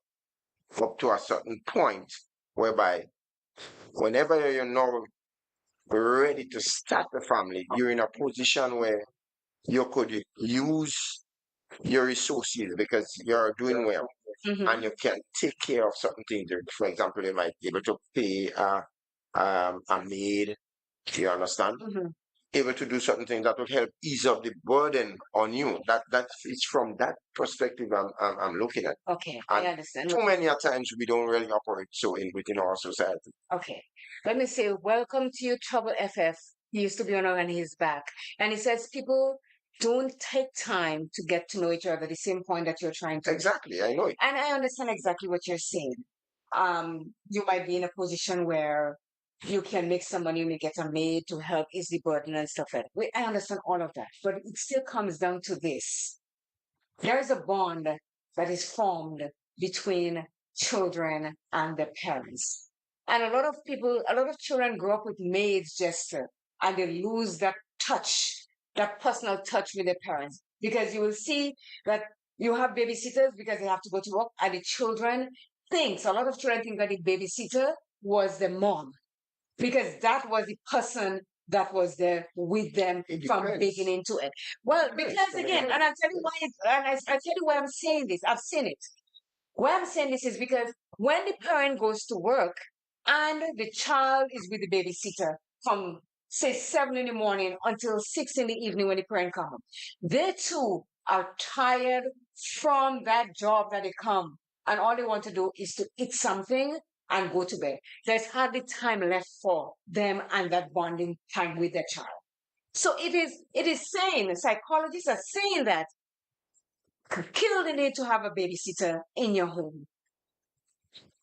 up to a certain point whereby whenever you're now ready to start the family, you're in a position where you could use your resources because you're doing well Mhm. and you can take care of certain things. For example, you might be able to pay a maid, you understand? Mhm. Able to do certain things that will help ease up the burden on you. That is from that perspective I'm looking at. Okay, I And understand. too many a times we don't really operate so in within our society. Okay, let me say welcome to you, Trouble FF. He used to be on and he's back, and he says people don't take time to get to know each other. The same point that you're trying to. Exactly, I know it. And I understand exactly what you're saying. You might be in a position where you can make some money and you get a maid to help ease the burden and stuff like that. I understand all of that, but it still comes down to this. There is a bond that is formed between children and their parents. And a lot of children grow up with maids gesture and they lose that touch, that personal touch with their parents. Because you will see that You have babysitters because they have to go to work, and the children a lot of children think that the babysitter was the mom because that was the person that was there with them It from depends. beginning to end. Well, Depends. because I mean, again, and I'll tell you why, and I'll tell you why I'm saying this. I've seen it. Why I'm saying this is because when the parent goes to work and the child is with the babysitter from say 7 in the morning until 6 in the evening when the parent comes, they too are tired from that job that they come, and all they want to do is to eat something and go to bed. There's hardly time left for them and that bonding time with their child. So it is saying, psychologists are saying that kill the need to have a babysitter in your home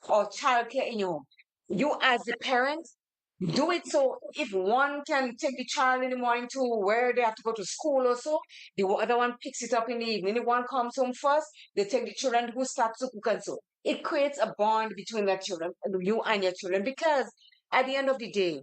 or childcare in your home. You as the parent, do it so if one can take the child in the morning to where they have to go to school or so, the other one picks it up in the evening. The one comes home first, they take the children who starts to cook and so. It creates a bond between the children, you and your children, because at the end of the day,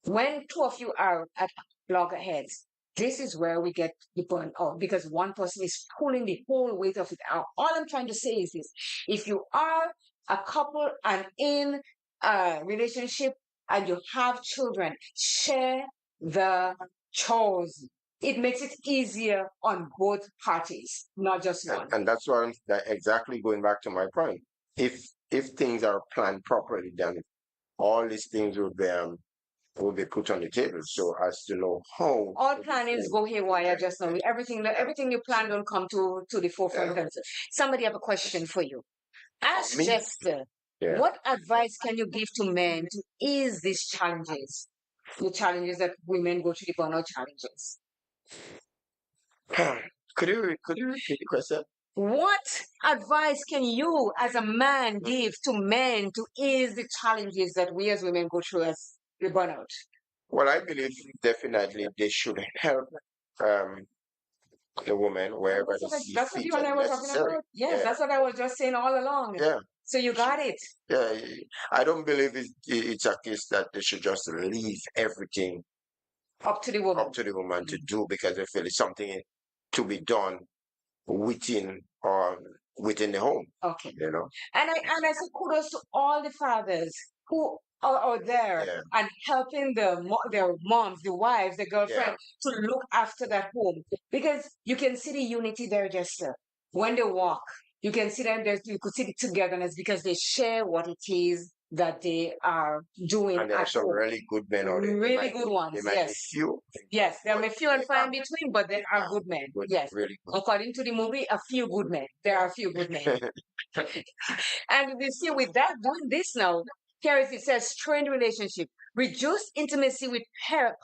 when two of you are at loggerheads, this is where we get the burnout because one person is pulling the whole weight of it out. All I'm trying to say is this: if you are a couple and in a relationship and you have children, share the chores. It makes it easier on both parties, not just one. And that's why exactly going back to my point. If things are planned properly, then all these things will be put on the table so as to know how All plannings go haywire just now. Everything you plan don't come to the forefront. Yeah. Somebody have a question for you. Ask Me? Jester, Yeah. what advice can you give to men to ease these challenges? The challenges that women go through, the burnout challenges. Could you repeat the question? What advice can you as a man give to men to ease the challenges that we as women go through as the burnout? Well, I believe definitely they should help um, the woman wherever they see That's what fit you and I and were talking necessary. about. Yes, Yeah. that's what I was just saying all along. Yeah. So you got it. Yeah. I don't believe it's a case that they should just leave everything Up to the woman. up to the woman to do because they feel it's something to be done within or within the home. Okay. You know. And I say kudos to all the fathers who are there Yeah. and helping their moms, the wives, the girlfriend to look after that home. Because you can see the unity there, Jester. When they walk, you can see them there, you could see the togetherness because they share what it is that they are doing And there are at some home. really good men out there. They Really might good be- ones, They might be yes. few. Yes, there but are a few and they far in are between, but there are good men. good, Yes. really good. According to the movie, a few good men. There are a few good men. And we see with that doing this now, here it says strained relationship, reduced intimacy with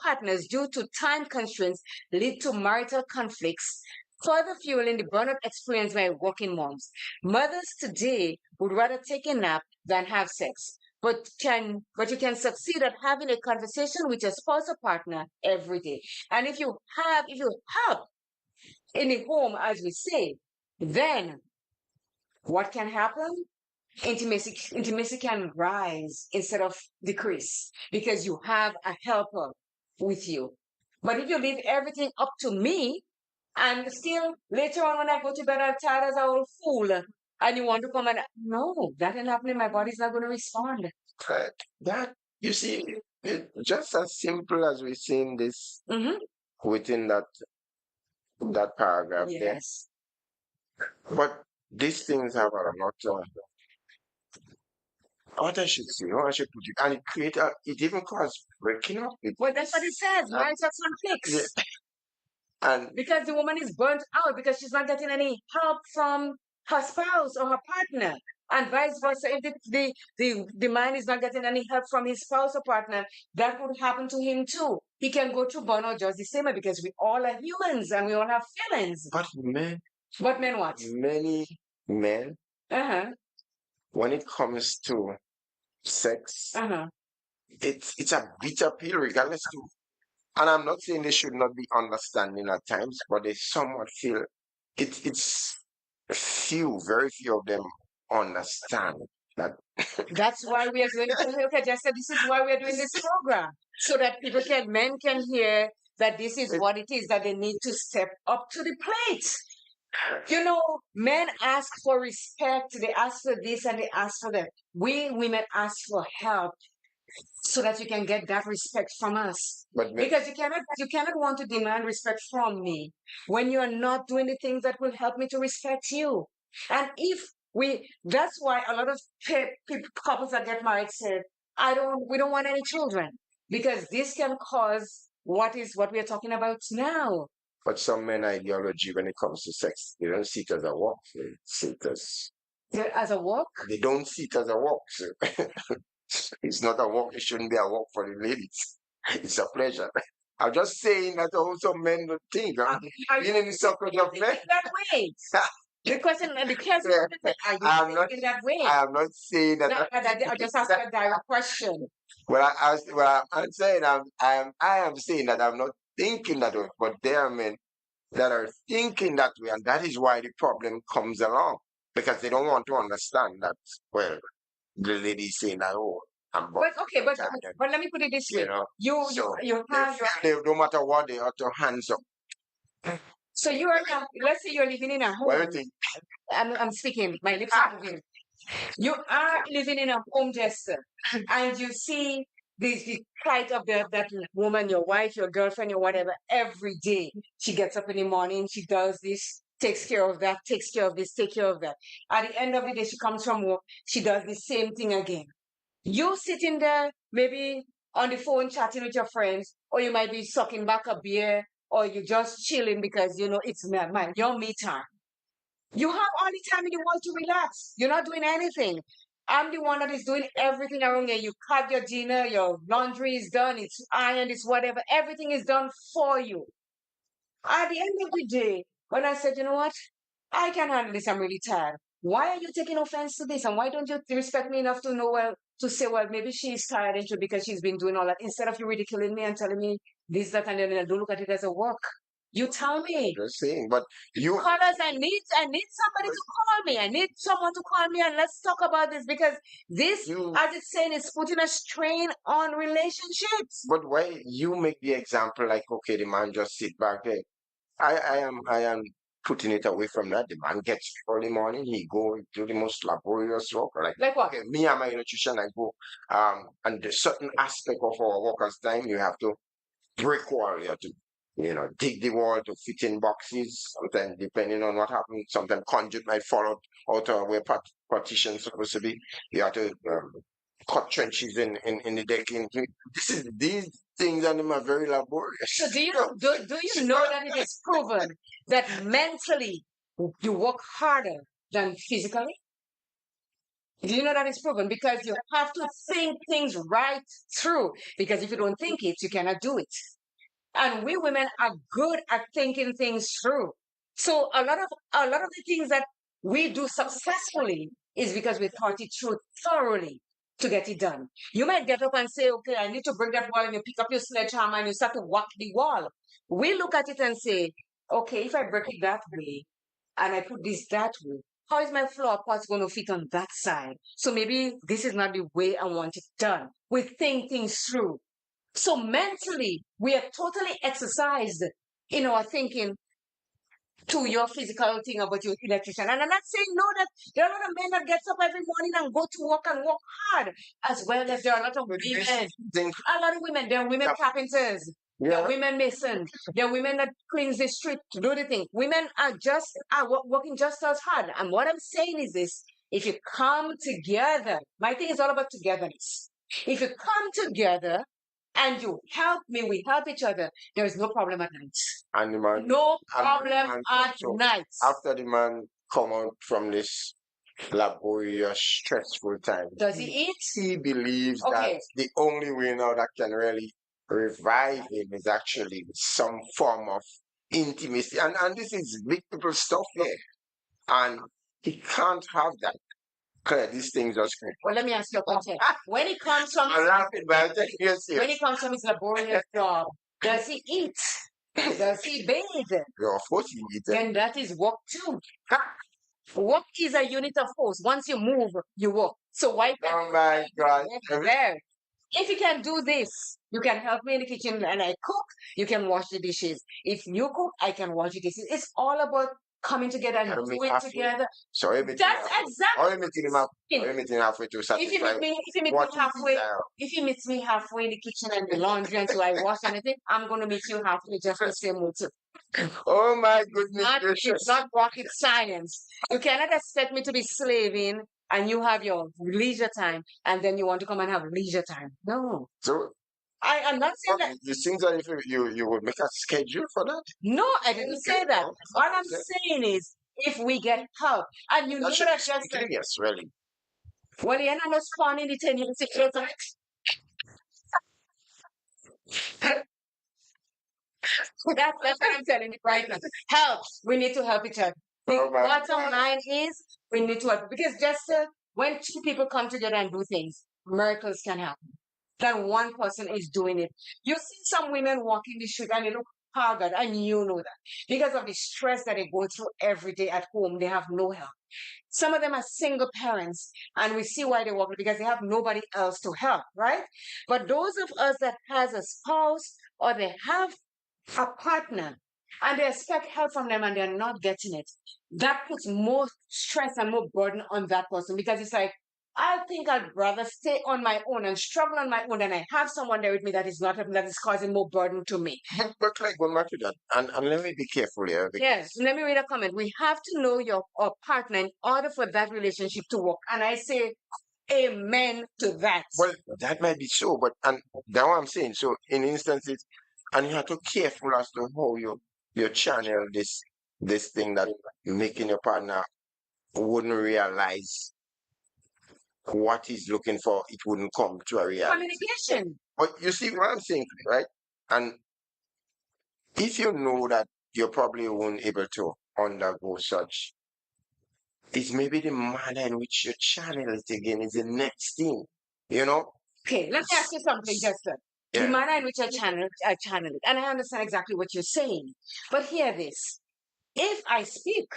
partners due to time constraints lead to marital conflicts, further fueling the burnout experienced by working moms. Mothers today would rather take a nap than have sex. But you can succeed at having a conversation with your spouse or partner every day. And if you have in the home, as we say, then what can happen? Intimacy can rise instead of decrease because you have a helper with you. But if you leave everything up to me and still later on when I go to bed I'm tired as a old fool and you want to come and no, that ain't happening. My body's not going to respond. That you see, just as simple as we seen this Mm-hmm. within that paragraph there. Yes. But these things have a lot of what I should say, how I should put it, and it even causes breaking up. Well, that's what it says. uh, Marital yeah, conflicts. and Because the woman is burnt out because she's not getting any help from her spouse or her partner. And vice versa, if the man is not getting any help from his spouse or partner, that would happen to him too. He can go through burnout just the same way because we all are humans and we all have feelings. but men, But men what? many men, Uh-huh. when it comes to sex, Uh-huh. it's a bitter pill, regardless to. And I'm not saying they should not be understanding at times, but they somewhat feel it's very few of them understand that. That's why we are doing okay, Jessica, this is why we are doing this program. So that men can hear that this is what it is, that they need to step up to the plate. You know, men ask for respect, they ask for this and they ask for that. We women ask for help so that you can get that respect from us. But Because you cannot want to demand respect from me when you are not doing the things that will help me to respect you. And if that's why a lot of couples that get married said, we don't want any children because this can cause what we are talking about now. but some men ideology when it comes to sex, they don't see it as a walk. They see it As a walk, they don't see it as a walk. So it's not a walk. It shouldn't be a walk for the ladies. It's a pleasure. I'm just saying that also men don't think. Being in the circle of men. that way. The question, the question is, are I'm you not. thinking that way? I am not saying that. I just asked a direct question. I'm saying I am saying that I'm not thinking that way, but there are men that are thinking that way, and that is why the problem comes along because they don't want to understand that. Well, the lady saying that, oh, I'm But okay, but tired, but let me put it this way. you know. You So you have your no matter what, they have to hands up. so you are now, let's say you're living in a What do you home. think? I'm speaking, my lips are moving. You are living in a home, Jester, and you see the plight of that woman, your wife, your girlfriend, or whatever, every day. She gets up in the morning, she does this, takes care of that, takes care of this, take care of that. At the end of the day, she comes from work, she does the same thing again. You sitting there, maybe on the phone chatting with your friends, or you might be sucking back a beer, or you just chilling because you know it's your me time. You have all the time in the world to relax. You're not doing anything. I'm the one that is doing everything around here. You cut your dinner, your laundry is done, it's ironed, it's whatever. Everything is done for you. At the end of the day, when I said, you know what, I can handle this, I'm really tired. Why are you taking offense to this? And why don't you respect me enough to know, well, to say, well, maybe she's tired and because she's been doing all that, instead of you ridiculing me and telling me this, that, and then don't look at it as a work. You tell me. Just saying, but you Call us. I need somebody to call me. I need someone to call me and let's talk about this because this, you as it's saying, is putting a strain on relationships. but why you make the example like okay, the man just sit back there. I am putting it away from that. The man gets up early morning, he go do the most laborious work. Like what? Okay, me and my electrician, I go and the certain aspect of our workers' time you have to brick wall, you have to dig the wall to fit in boxes. Sometimes depending on what happens, sometimes conduit might fall out of where partitions supposed to be. You have to cut trenches in the decking. These things and them are very laborious. So do you know that it is proven that mentally you work harder than physically? Do you know that it's proven? Because you have to think things right through. Because if you don't think it, you cannot do it. And we women are good at thinking things through. So a lot of the things that we do successfully is because we thought it through thoroughly to get it done. You might get up and say, okay, I need to break that wall, and you pick up your sledgehammer and you start to whack the wall. We look at it and say, okay, if I break it that way and I put this that way, how is my floor parts going to fit on that side? So maybe this is not the way I want it done. We think things through. So mentally, we are totally exercised in our thinking to your physical thing about your electrician. And I'm not saying no that there are a lot of men that gets up every morning and go to work and work hard, as well as there are a lot of women. A lot of women. There are women carpenters. There are women masons. There are women that cleans the street to do the thing. Women are working just as hard. And what I'm saying is this: if you come together, my thing is all about togetherness. If you come together and you help me, we help each other. There is no problem at night. And the man, No problem at so night. after the man come out from this laborious, stressful time, Does he eat? he believes that Okay. the only way now that can really revive him is actually some form of intimacy. And this is big people stuff here. And he can't have that. Claire, these things are screaming. Well, let me ask you a question. When it comes from I'm laughing, but I'm taking you when serious. it comes from his laborious job, does he eat? Does he bathe? Of course he needs it. Then that is work too. Work is a unit of force. Once you move, you work. So why can't Oh my God. work there? If you can do this, you can help me in the kitchen and I cook, you can wash the dishes. If you cook, I can wash the dishes. It's all about coming together and Can we doing halfway? together. So everything That's halfway. exactly Or what everything I'm half, or saying. everything halfway to If satisfy you meet me what you halfway, desire. if you meet me halfway in the kitchen and the laundry until I wash anything, I'm gonna meet you halfway just the same way too. Oh my goodness It's gracious. not rocket science. You cannot expect me to be slaving and you have your leisure time and then you want to come and have leisure time. No. So I'm not saying that. it seems that if you would make a schedule for that. No, I didn't say that. What I'm Okay. saying is if we get help and you know That should that be just speaking, yes, really. well, you're not spawning the 10 years that's what I'm telling you right now. Help. We need to help each other. The Oh my bottom God. line is we need to help because just when two people come together and do things, miracles can happen. Then one person is doing it. You see some women walking the street and they look haggard, and you know that because of the stress that they go through every day at home, they have no help. Some of them are single parents, and we see why they walk because they have nobody else to help, right? But those of us that has a spouse or they have a partner and they expect help from them and they're not getting it, that puts more stress and more burden on that person because it's like, I think I'd rather stay on my own and struggle on my own than I have someone there with me that is not that is causing more burden to me. But like going back to that, and let me be careful here. Yes, let me read a comment. We have to know your partner in order for that relationship to work. And I say amen to that. Well, that might be so, but and that's what I'm saying. So in instances, and you have to careful as to how you channel this thing that making your partner wouldn't realize what he's looking for, it wouldn't come to a reality. Communication. But you see what I'm saying, right? And if you know that you're probably won't able to undergo such, it's maybe the manner in which you channel it again is the next thing, you know? Okay, let me ask you something, Jester. The Yeah. manner in which I channel it, and I understand exactly what you're saying. But hear this: if I speak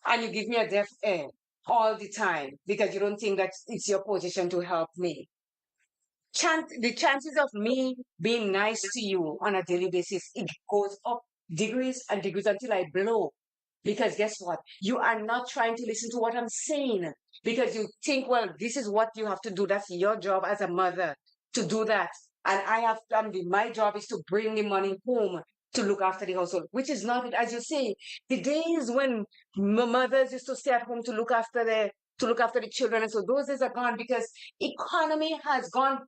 and you give me a deaf ear all the time because you don't think that it's your position to help me, the chances of me being nice to you on a daily basis, it goes up degrees and degrees until I blow. Because guess what? You are not trying to listen to what I'm saying because you think, well, this is what you have to do. That's your job as a mother to do that. And I have done my job is to bring the money home to look after the household, which is not it. As you say, the days when mothers used to stay at home to look after the children, and so those days are gone because economy has gone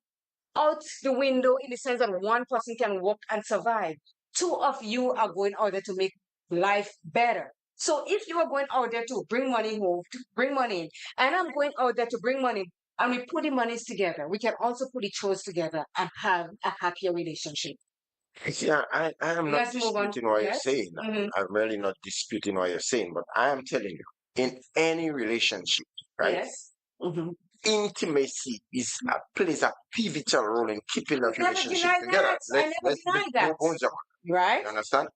out the window in the sense that one person can work and survive. Two of you are going out there to make life better. So if you are going out there to bring money home, to bring money in, and I'm going out there to bring money, and we put the monies together, we can also put the chores together and have a happier relationship. Yeah, I am not Let's move on. disputing what you're Yes. saying. Mhm. I'm really not disputing what you're saying, but I am telling you, in any relationship, right? Yes. Mhm. Intimacy plays a pivotal role in keeping that Never relationship deny together. that. I never Let's deny be that. bones up. Right? You understand?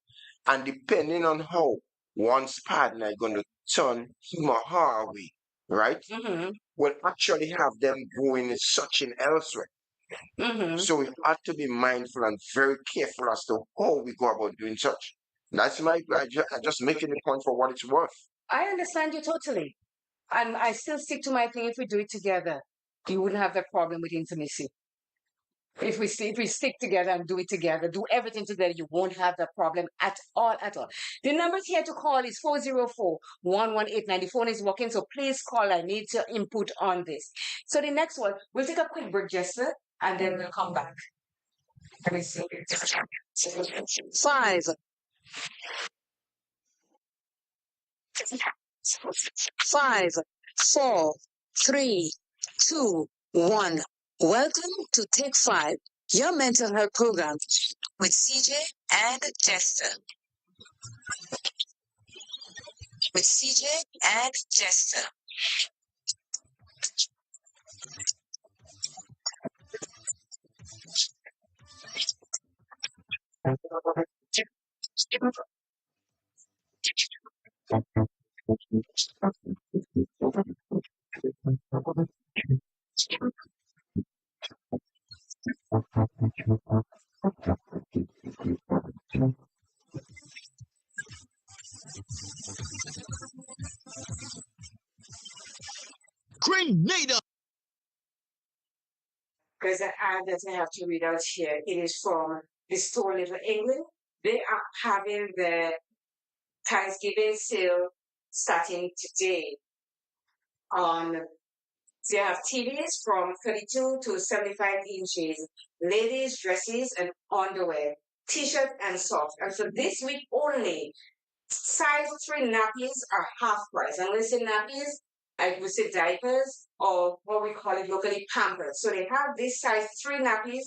And depending on how one's partner is going to turn him or her away, right? Mm-hmm. Will actually have them going searching elsewhere. Mm-hmm. So we have to be mindful and very careful as to how we go about doing such. That's I'm just making the point for what it's worth. I understand you totally. And I still stick to my thing. If we do it together, you wouldn't have that problem with intimacy. If we stick together and do it together, do everything together, you won't have that problem at all, at all. The numbers here to call is 404-118. The phone is working, so please call. I need your input on this. So the next one, we'll take a quick break, Jester, and then we'll come back. Let me see. 5, 5, 4, 3, 2, 1. Welcome to Take 5, your mental health program with CJ and Jester. With CJ and Jester. Grenada. There's an ad that I have to read out here. It is from the store Little England. They are having the Thanksgiving sale starting today on they have TVs from 32 to 75 inches, ladies' dresses and underwear, t-shirts and socks. And for this week only, size 3 nappies are half price. And when I say nappies, I would say diapers or what we call it locally pampers. So they have this size 3 nappies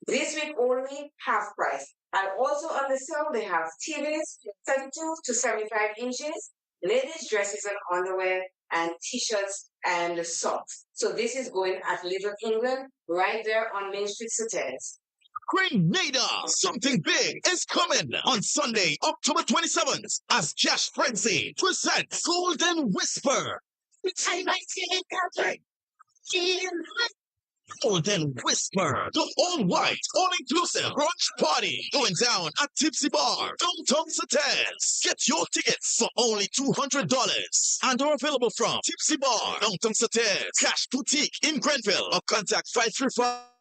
this week only half price. And also on the sale, they have TVs 32 to 75 inches, ladies' dresses and underwear, and t-shirts and socks. So this is going at Little England right there on Main Street, Sutton. Grenada, something big is coming on Sunday, October 27th, as Cash Frenzy presents Golden Whisper. Golden Whisper, the all-white, all-inclusive brunch party going down at Tipsy Bar, downtown Satan's. Get your tickets for only $200 and are available from Tipsy Bar, downtown Satan's, Cash Boutique in Grenville, or contact 535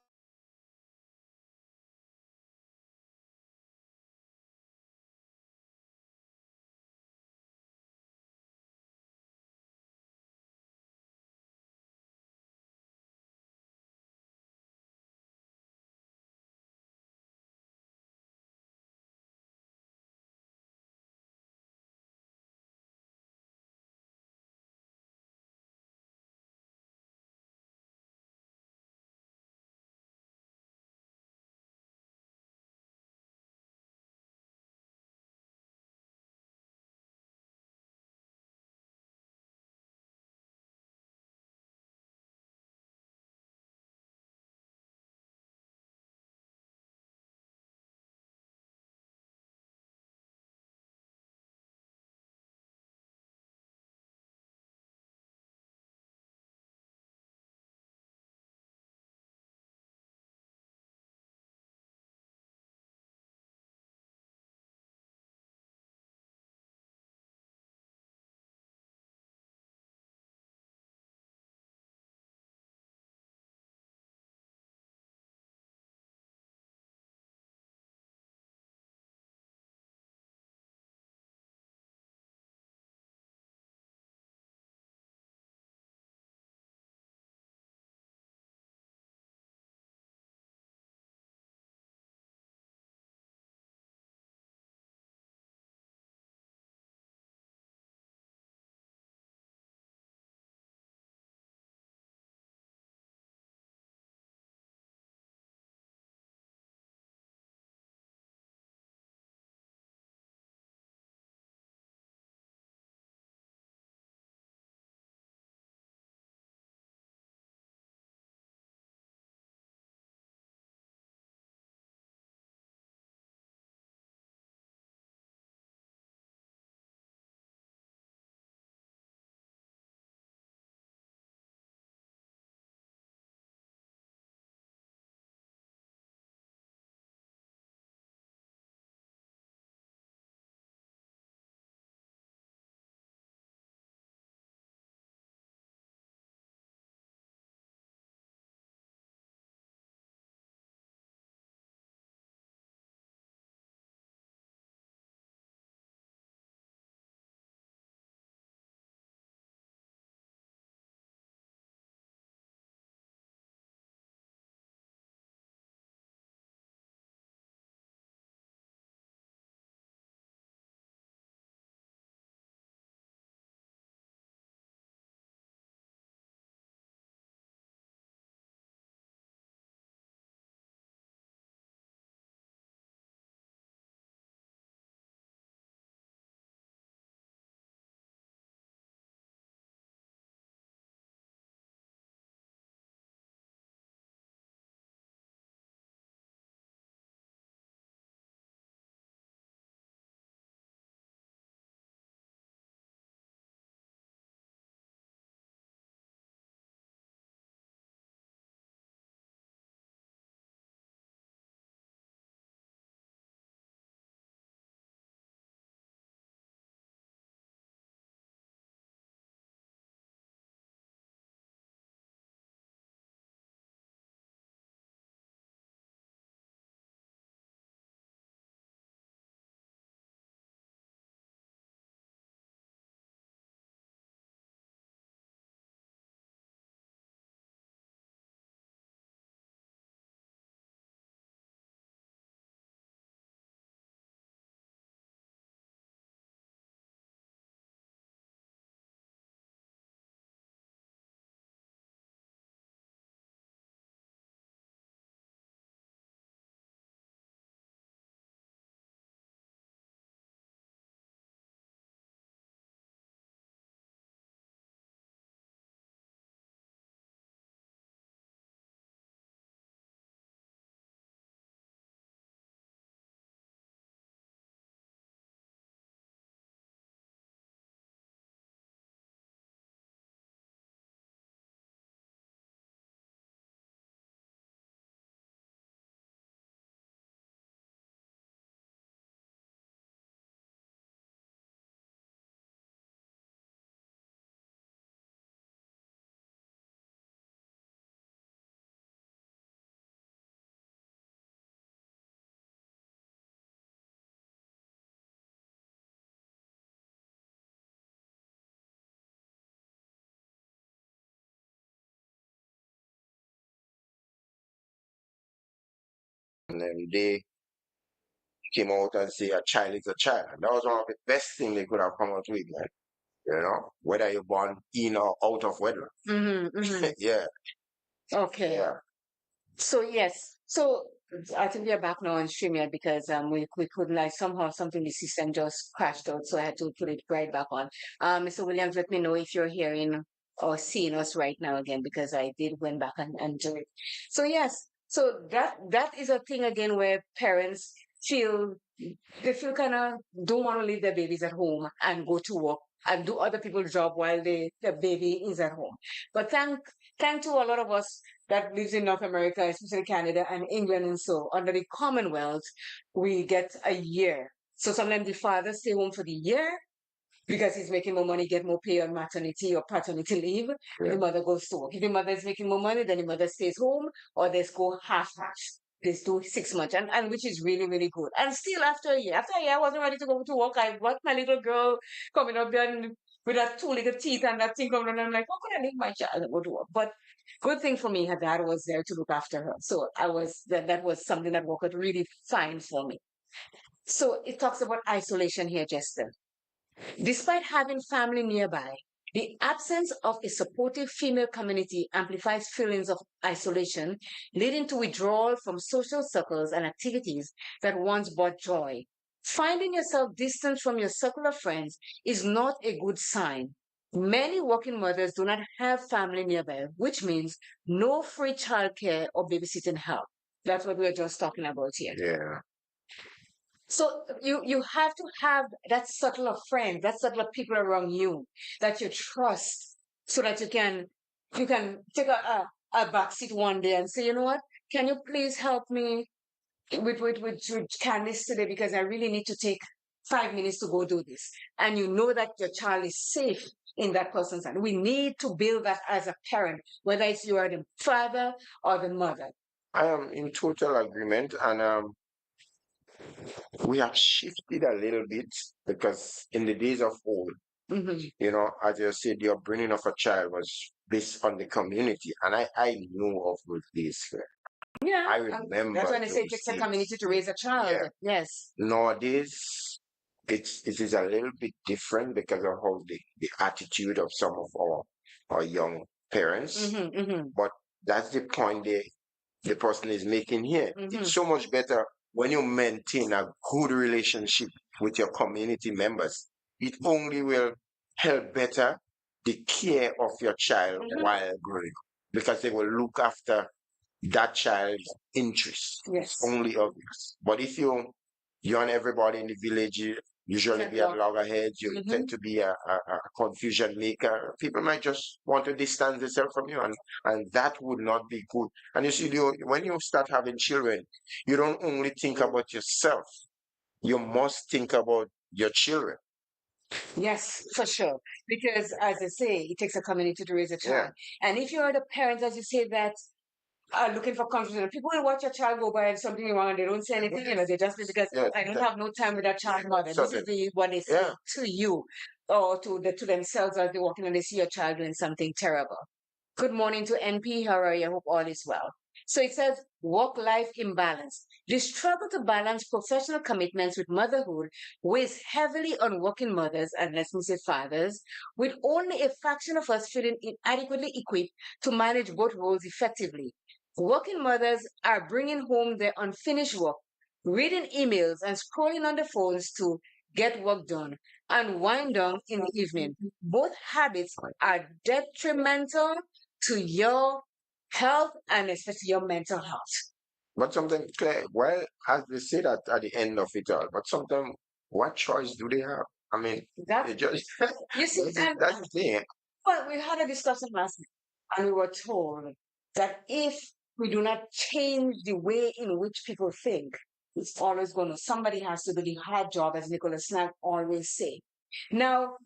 they came out and say a child is a child. That was one of the best things they could have come out with, man. You know, whether you're born in or out of wedlock. Yeah, Okay. yeah. So yes. So I think we are back now on StreamYard because we couldn't, like, somehow something, the system just crashed out, so I had to put it right back on. Mr. Williams, let me know if you're hearing or seeing us right now again, because I did went back and do it. So yes. So that is a thing again where parents feel they feel kind of don't want to leave their babies at home and go to work and do other people's job while the baby is at home. But thank to a lot of us that lives in North America, especially Canada and England, and so under the Commonwealth, we get a year. So sometimes the father stay home for the year because he's making more money, get more pay on maternity or paternity leave. Yeah. The mother goes to work. If the mother is making more money, then the mother stays home, or they go half. They do 6 months, and which is really, really good. And still after a year, I wasn't ready to go to work. I watched my little girl coming up there with that two little teeth and that thing coming on. And I'm like, how could I leave my child and go to work? But good thing for me, her dad was there to look after her. So that was something that worked out really fine for me. So it talks about isolation here, Jester. Despite having family nearby, the absence of a supportive female community amplifies feelings of isolation, leading to withdrawal from social circles and activities that once brought joy. Finding yourself distant from your circle of friends is not a good sign. Many working mothers do not have family nearby, which means no free childcare or babysitting help. That's what we were just talking about here. Yeah. So you have to have that circle of friends, that circle of people around you that you trust, so that you can take a back seat one day and say, you know what, can you please help me with Candice today, because I really need to take 5 minutes to go do this. And you know that your child is safe in that person's hand. We need to build that as a parent, whether it's you are the father or the mother. I am in total agreement, and we have shifted a little bit because in the days of old, Hmm. you know, as you said, your bringing of a child was based on the community, and I knew of those days. Yeah, I that's remember when they say it those takes a days. community to raise a child. Yeah. Yes. Nowadays, it is a little bit different because of how the attitude of some of our young parents. But that's the point the person is making here. It's so much better when you maintain a good relationship with your community members. It only will help better the care of your child while growing up, because they will look after that child's interest. It's Yes. only obvious. But if you and everybody in the village usually be at loggerheads, you tend to be a confusion maker. People might just want to distance themselves from you, and that would not be good. And you see, when you start having children, you don't only think about yourself, you must think about your children. Yes, for sure. Because as I say, it takes a community to raise a child. And if you are the parents, as you say, that are looking for confusion, people will watch your child go by and something wrong and they don't say anything, they just because I don't have no time with that child mother. This is what they say to you or to themselves as they're walking and they see your child doing something terrible. Good morning to NP. How are you? I hope all is well. So it says work-life imbalance. The struggle to balance professional commitments with motherhood weighs heavily on working mothers, and let me say fathers, with only a fraction of us feeling inadequately equipped to manage both roles effectively. Working mothers are bringing home their unfinished work, reading emails and scrolling on the phones to get work done and wind down in the evening. Both habits are detrimental to your health and especially your mental health. But sometimes, Claire, well, as they say that at the end of it all, but sometimes, what choice do they have? I mean, That they just, you see, and that's the thing. well, we had a discussion last week, and we were told that if we do not change the way in which people think, it's always going to, somebody has to do the hard job, as Nicholas Snack always say. Now,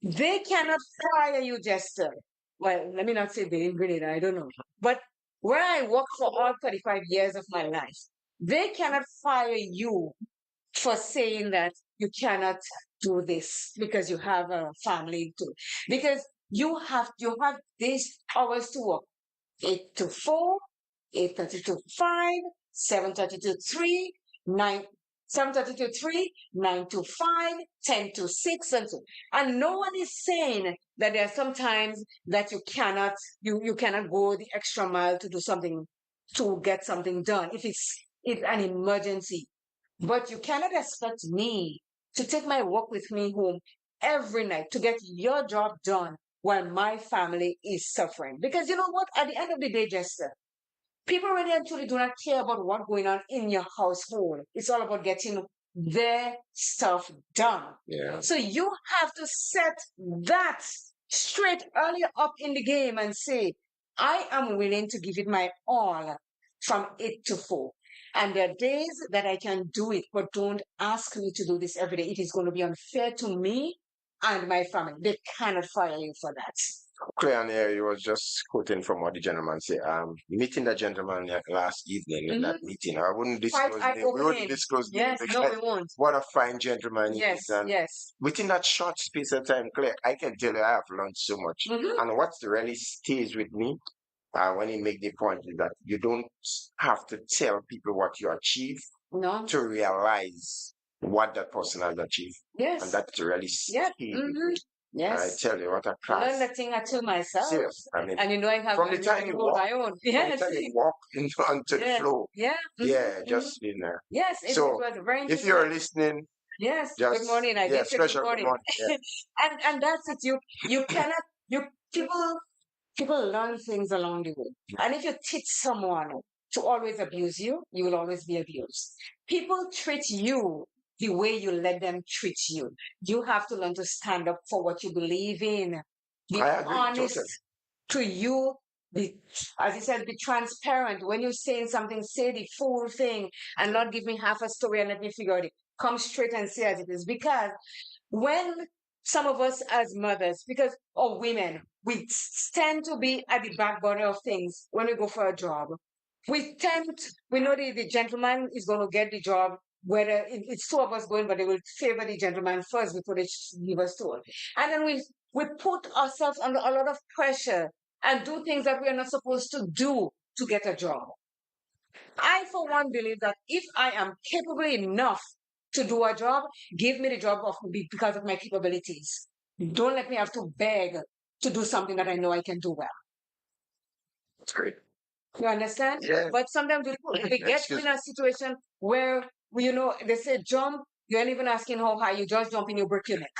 they cannot fire you, Jester. Well, let me not say they in Grenada, I don't know. But where I worked for all 35 years of my life, they cannot fire you for saying that you cannot do this because you have a family too. Because you have these hours to work, 8 to 4, 8:30 to 5, 7:30 to 3, 9, 7:30 to 3, 9 to 5, 10 to 6, and so. And no one is saying that there are some times that you cannot go the extra mile to do something, to get something done if it's an emergency. But you cannot expect me to take my work with me home every night to get your job done while my family is suffering. Because you know what? At the end of the day, Jester, people really actually do not care about what's going on in your household. It's all about getting their stuff done. Yeah. So you have to set that straight earlier up in the game and say, I am willing to give it my all from 8 to 4. And there are days that I can do it, but don't ask me to do this every day. It is going to be unfair to me and my family. They cannot fire you for that. Clear and here, you was just quoting from what the gentleman said. Meeting the gentleman last evening in that meeting. I wouldn't disclose name. We wouldn't disclose name Yes, no, because we won't. what a fine gentleman he Yes, is. And yes. within that short space of time, Claire, I can tell you I have learned so much. Mhm. And what really stays with me when he make the point is that you don't have to tell people what you achieve No. to realize what that person has achieved. Yes. And that really Yeah. stays with me. I Yes. tell you what a I learned class. that thing to myself. Serious. I mean, And you know, I have from the time to you hold walk, my own. from Yes. the time you walk onto the Yes. floor, Yeah. yeah, just in there. Yes. It So, was very if you're interesting. listening, Yes. just Good morning. I yeah, did say good special good morning. morning. Yeah. And that's it. You cannot people learn things along the way. And if you teach someone to always abuse you, you will always be abused. People treat you the way you let them treat you. You have to learn to stand up for what you believe in. Be I agree, honest totally. to you. Be, as you said, be transparent. When you're saying something, say the full thing and not give me half a story and let me figure it. Come straight and say as it is. Because when some of us as mothers, because or women, we tend to be at the back burner of things when we go for a job. We know the gentleman is going to get the job, whether it's two of us going, but they will favor the gentleman first before they give us to. And then we put ourselves under a lot of pressure and do things that we are not supposed to do to get a job. I, for one, believe that if I am capable enough to do a job, give me the job because of my capabilities. Don't let me have to beg to do something that I know I can do well. That's great. You understand? Yeah. But sometimes we get Excuse in a situation where, they say jump, you ain't even asking how high, you just jump in, you break your neck.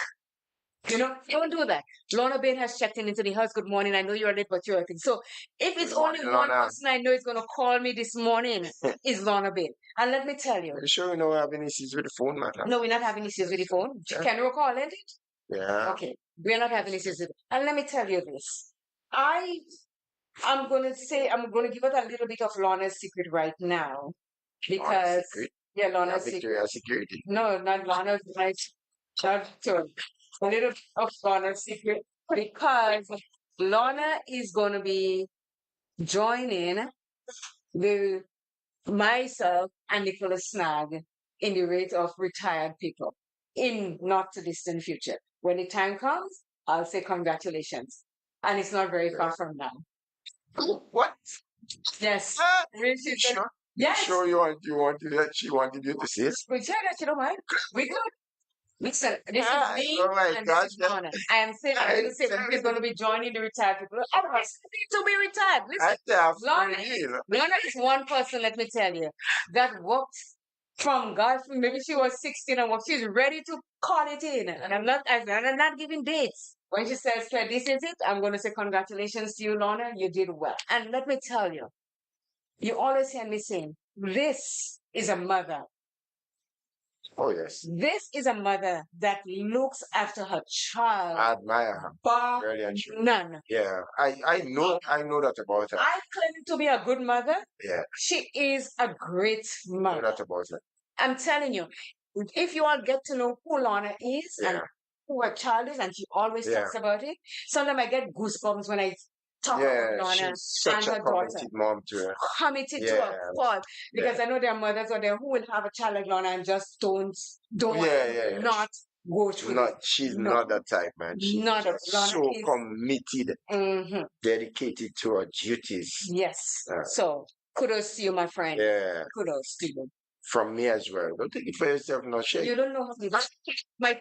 Don't do that. Lorna Bain has checked into the house. Good morning. I know you're late, but you're late. So if it's Good morning, only one Lorna. person I know is going to call me this morning, is Lorna Bain. And let me tell you. Are you sure we don't have any issues with the phone, man? No, we're not having issues with the phone. Yeah. Can you call it? Yeah. Okay. We're not having issues with it. And let me tell you this. I'm going to give it a little bit of Lorna's secret right now. Because, yeah, Lorna's secret. Security. No, not Lorna's, not sure. A little bit of Lorna's secret. Because Lorna is going to be joining the myself and Nicholas Snag in the rate of retired people in not too distant future. When the time comes, I'll say congratulations. And it's not very far from now. What? Yes. You sure? Yes. You sure she wanted you to say it? We said that, you don't mind. We could. Listen, this is me oh my and gosh, this is Lorna. I am saying, I'm going to say that he's going to be joining the retired people. I need to be retired. Listen, Lorna is one person, let me tell you, that worked from God. Maybe she was 16 and she's ready to call it in. And I'm not giving dates. When she says, this is it, I'm going to say congratulations to you, Lorna. You did well. And let me tell you, you always hear me saying, this is a mother. Oh, yes. This is a mother that looks after her child. I admire her. Bar none. Yeah, I know that about her. I claim to be a good mother. Yeah. She is a great mother. I know that about her. I'm telling you, if you all get to know who Lorna is and who her child is, and she always talks about it, sometimes I get goosebumps when I talk about Lorna she's such and a her daughter. committed mom to her. Committed to her fault. Because I know there are mothers out there who will have a child like Lorna and just don't not go through it. She's not that type, man. She's so committed, dedicated to her duties. Yes. So Kudos to you, my friend. Yeah, Kudos to you. from me as well. Don't take it for yourself, no shake. You don't know how to my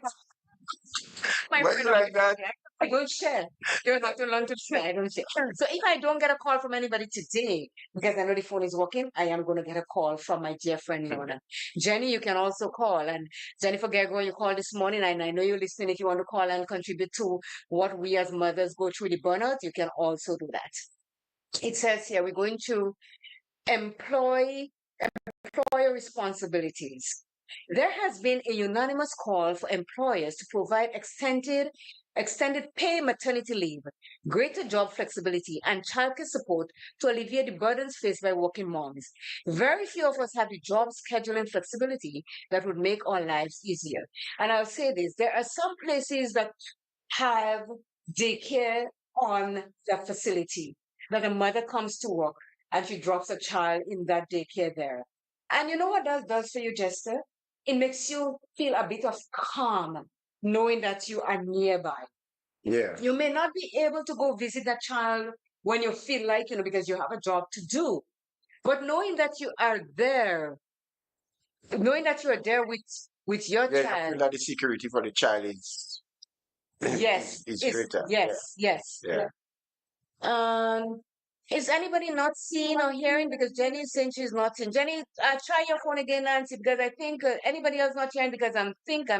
my Why friend you like that? I don't share. You're not to learn to share. I don't share. So if I don't get a call from anybody today, because I know the phone is working, I am going to get a call from my dear friend Lorna. Jenny, you can also call. And Jennifer Gergo, you called this morning, and I know you're listening. If you want to call and contribute to what we as mothers go through the burnout, you can also do that. It says here we're going to employer responsibilities. There has been a unanimous call for employers to provide extended pay maternity leave, greater job flexibility, and childcare support to alleviate the burdens faced by working moms. Very few of us have the job scheduling flexibility that would make our lives easier. And I'll say this, there are some places that have daycare on the facility, that a mother comes to work and she drops a child in that daycare there. And you know what that does for you, Jester? It makes you feel a bit of calm, knowing that you are nearby. Yeah. You may not be able to go visit that child when you feel like, because you have a job to do. But knowing that you are there, knowing that you are there with your Yeah, you child. feel that the security for the child is Yes. is it's- greater. yes. Yeah. Is anybody not seeing or hearing? Because Jenny is saying she's not seeing. Jenny, try your phone again, Nancy, because I think anybody else not hearing because I'm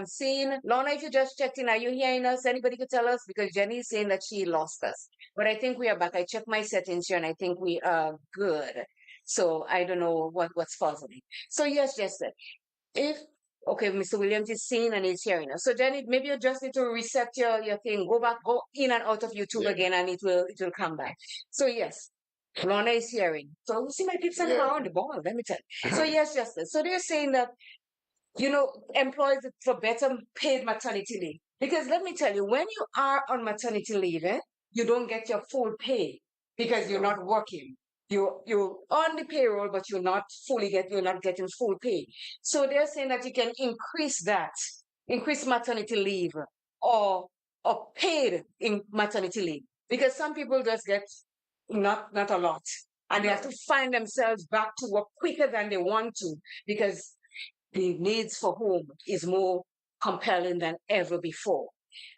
seeing. Lorna, if you just checked in, are you hearing us? Anybody could tell us? Because Jenny is saying that she lost us. But I think we are back. I checked my settings here and I think we are good. So I don't know what's causing it. So yes, Jester, if okay, Mr. Williams is seeing and he's hearing us. So Jenny, maybe you just need to reset your thing. Go in and out of YouTube Yeah. again, and it will come back. So yes, Lorna is hearing. So you see my peeps and Yeah. on the ball. Let me tell you. So yes, Justice. So they're saying that employees for better paid maternity leave. Because let me tell you, when you are on maternity leave, you don't get your full pay because you're not working. You're on the payroll, but you're not getting full pay. So they're saying that you can increase maternity leave or paid in maternity leave. Because some people just get not a lot. And they have to find themselves back to work quicker than they want to because the needs for home is more compelling than ever before.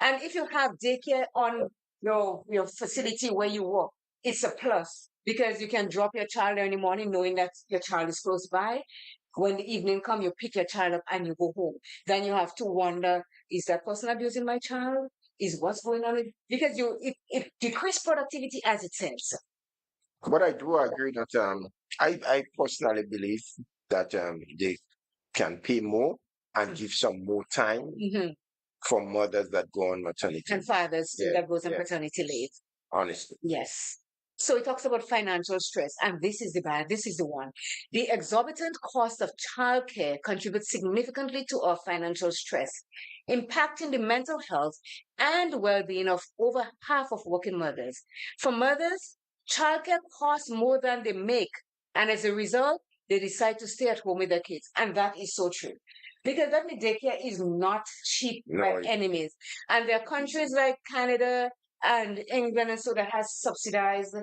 And if you have daycare on your facility where you work, it's a plus because you can drop your child there in the morning knowing that your child is close by. When the evening comes, you pick your child up and you go home. Then you have to wonder, is that person abusing my child? Is what's going on? Because it decreases productivity as it says. But I do agree that I personally believe that they can pay more and give some more time Mhm. for mothers that go on maternity. And fathers Yeah, that goes on yeah. paternity leave. Honestly. Yes. So it talks about financial stress, and this is the one. The exorbitant cost of childcare contributes significantly to our financial stress, impacting the mental health and well-being of over half of working mothers. For mothers, childcare costs more than they make, and as a result, they decide to stay at home with their kids, and that is so true. Because that means daycare is not cheap by any means. And there are countries like Canada and England and so that has subsidized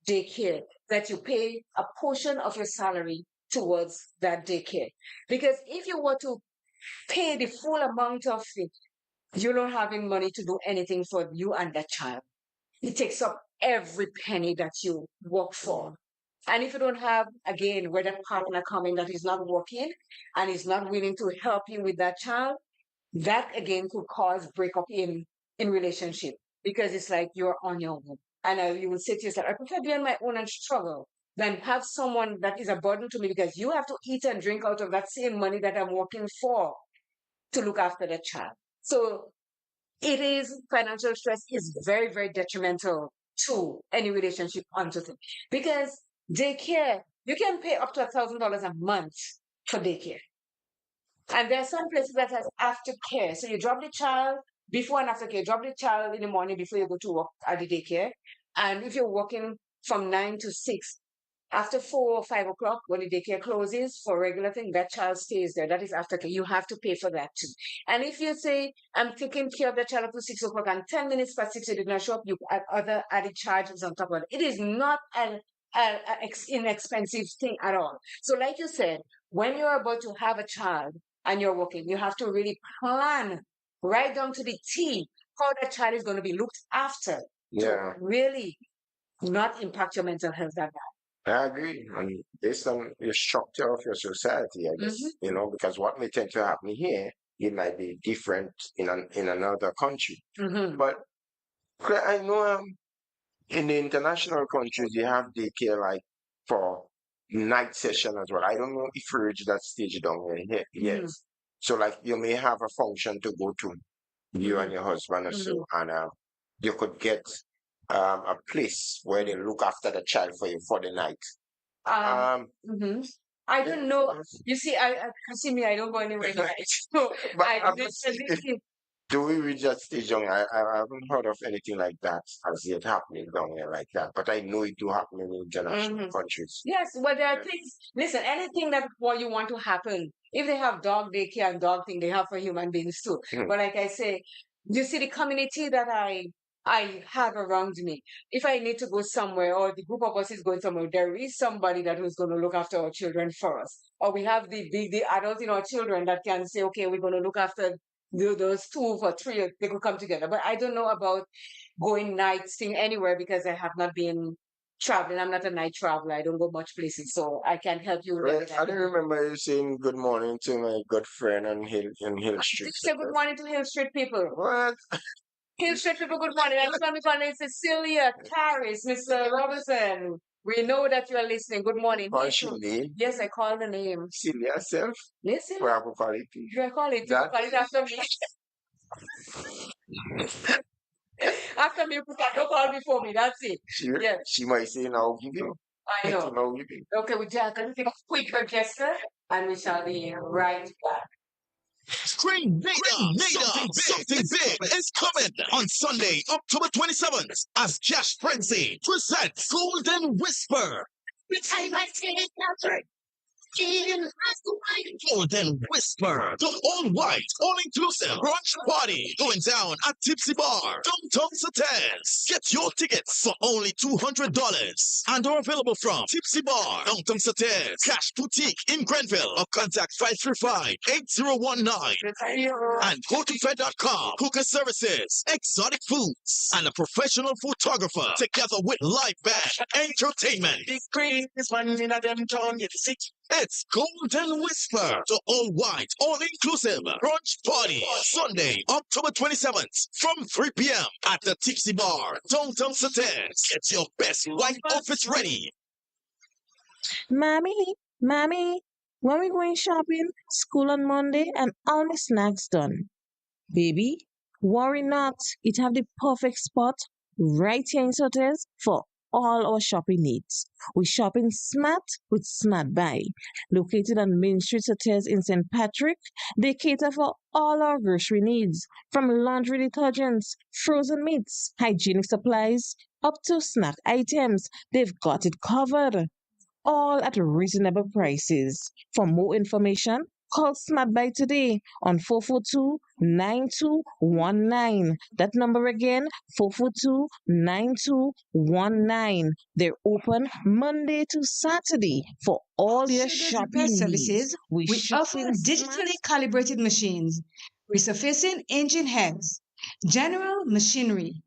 daycare, that you pay a portion of your salary towards that daycare. Because if you were to pay the full amount of it, you're not having money to do anything for you and that child. It takes up every penny that you work for. And if you don't have, again, where that partner coming that is not working and is not willing to help you with that child, that again could cause breakup in relationship because it's like you're on your own. And you will say to yourself, I prefer be on my own and struggle than have someone that is a burden to me because you have to eat and drink out of that same money that I'm working for to look after the child. So financial stress is very, very detrimental to any relationship onto things. Because daycare, you can pay up to $1,000 a month for daycare. And there are some places that has aftercare. So you drop the child before and after care. Drop the child in the morning before you go to work at the daycare. And if you're working from 9 to 6, after 4 or 5 o'clock, when the daycare closes for regular thing, that child stays there. That is aftercare. You have to pay for that too. And if you say, I'm taking care of the child up to 6 o'clock and 10 minutes past 6 you did not show up, you add other added charges on top of it. It is not inexpensive thing at all. So, like you said, when you're about to have a child and you're working, you have to really plan right down to the T how that child is going to be looked after to Yeah, really not impact your mental health that I agree. And based on the structure of your society, I bad. guess, because what may tend to happen here, it might be different in another country. Mm-hmm. But I know in the international countries, you have daycare like for night session as well. I don't know if you reach that stage down here yet. Mm-hmm. So like you may have a function to go to, you and Mm-hmm. your husband or Mm-hmm. so, and you could get a place where they look after the child for you for the night. Um, Mhm. I don't know. You see, see me. I don't go anywhere tonight. So but I I'm just saying, literally. do we reach that stage down? I haven't heard of anything like that as yet happening down here like that, but I know it do happen in international Mhm. countries. Yes, well, there are Yeah. things. Listen, anything that what you want to happen. If they have dog daycare and dog thing, they have for human beings too. Mhm. But like I say, you see the community that I have around me. If I need to go somewhere, or the group of us is going somewhere, there is somebody that is going to look after our children for us. Or we have the adults in our children that can say, okay, we're going to look after those two for three. They could come together. But I don't know about going night staying anywhere because I have not been traveling. I'm not a night traveler. I don't go much places, so I can't help you Well, with I that. don't remember you saying good morning to my good friend on Hill Did Street. you say good morning to Hill Street people? What? Hill Street people, good morning. I'm coming on Cecilia, Paris, Mr. Robinson. We know that you are listening. Good morning. Call she name? Yes, I call the name. Celia self? Listen, Where I could call it. you can call it. You That call it after me. After me, you don't call before me. That's it. Yes, she might say now give you. I know. Now give you. Okay, we just going to take a quick gesture and we shall be right back. Screen Nada, something big is coming on Sunday, October 27th, as Cash Frenzy presents Golden Whisper. Golden Whisper, the all-white, all-inclusive brunch party going down at Tipsy Bar, downtown Satan's. Get your tickets for only $200 and are available from Tipsy Bar, downtown Satan's, Cash Boutique in Grenville, or contact 535-8019 and go to fed.com. Cooker services, exotic foods, and a professional photographer together with live band entertainment. Big green is one in a them town, you see. It's Golden Whisper, the all-white, all-inclusive brunch party, Sunday, October 27th, from 3 p.m. at the Tipsy Bar, downtown Satan's. Get your best white outfits ready. Mommy, when we going shopping, school on Monday and all my snacks done. Baby, worry not. It have the perfect spot right here in Sotes for all our shopping needs. We shopping smart with Smart Buy. Located on Main Street Sotes in St. Patrick, they cater for all our grocery needs, from laundry detergents, frozen meats, hygienic supplies, up to snack items. They've got it covered, all at reasonable prices. For more information, call Smart Buy today on 442-9219. That number again, 442-9219. They're open Monday to Saturday for all your Sugar's repair shopping needs. services, we offer shopping digitally calibrated machines, resurfacing engine heads, general machinery.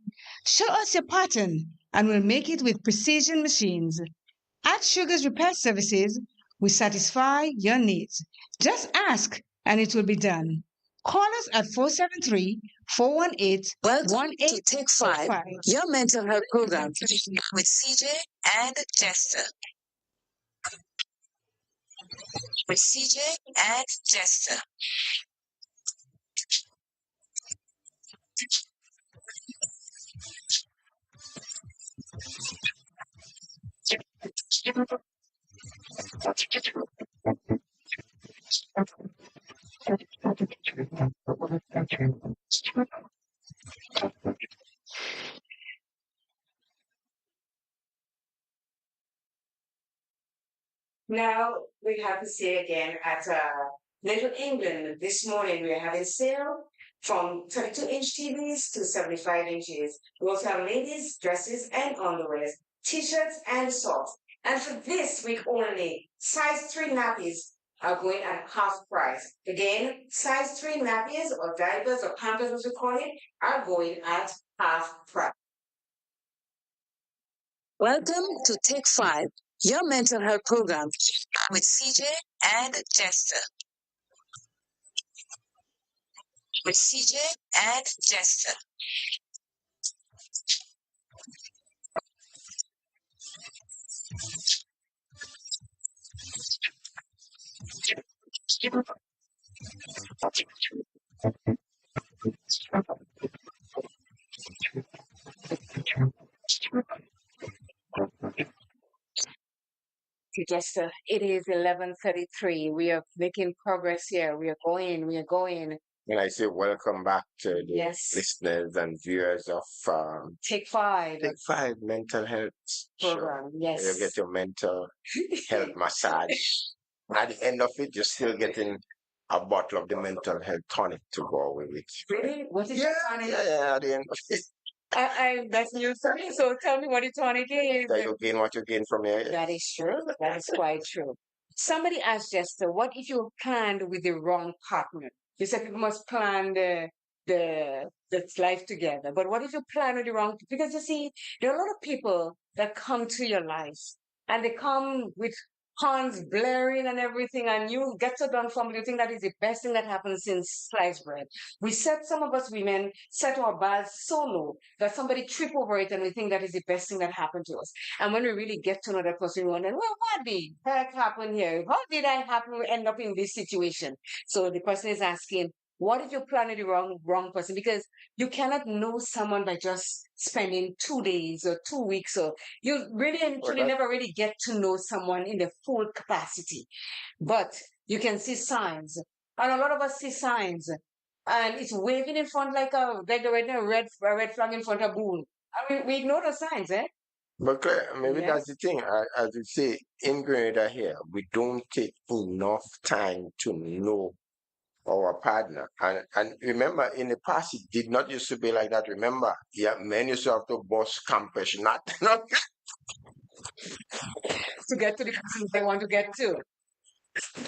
Show us your pattern and we'll make it with precision machines. At Sugar's Repair Services, we satisfy your needs. Just ask and it will be done. Call us at 473-418-1845. Welcome to Take 5, your mental health program with CJ and Jester. With CJ and Jester. Now we have to say again at Little England this morning we are having sale from 32-inch TVs to 75 inches. We also have ladies' dresses and underwears, t-shirts and socks. And for this week only, size 3 nappies are going at half price. Again, size 3 nappies or diapers or pampers, as we call it, are going at half price. Welcome to Take 5, your mental health program with CJ and Jester. With CJ and Jester. Jester, it is 11:33. We are making progress here. We are going. When I say welcome back to the Yes. listeners and viewers of Take 5 Take 5 Mental Health Show, program. you Yes. get your mental health massage. At the end of it, you're still getting a bottle of the mental health tonic to go away with. Really? What is Yeah, your tonic? yeah, at the end of it. That's news to me. So tell me what your tonic is. So you gain what you gain from here. That is true. That is quite true. Somebody asked Jester, what if you planned with the wrong partner? You said people must plan the life together. But what if you plan with the wrong? Because you see, there are a lot of people that come to your life and they come with horns blaring and everything, and you get so done from it. You think that is the best thing that happens since sliced bread. We set some of us women set our bars so low that somebody trip over it, and we think that is the best thing that happened to us. And when we really get to know that person, we wonder, well, what the heck happened here? How did I happen to end up in this situation? So the person is asking, what if you plan with the wrong person? Because you cannot know someone by just spending 2 days or 2 weeks, or you really and truly never really get to know someone in the full capacity. But you can see signs, and a lot of us see signs, and it's waving in front like a red flag in front of bull. I mean, we ignore the signs, eh? But Claire, maybe Yes. that's the thing. As you say, in Grenada here, we don't take enough time to know our partner. And remember, in the past, it did not used to be like that. Remember, yeah, men used to have to bust campus, not To get to the person they want to get to.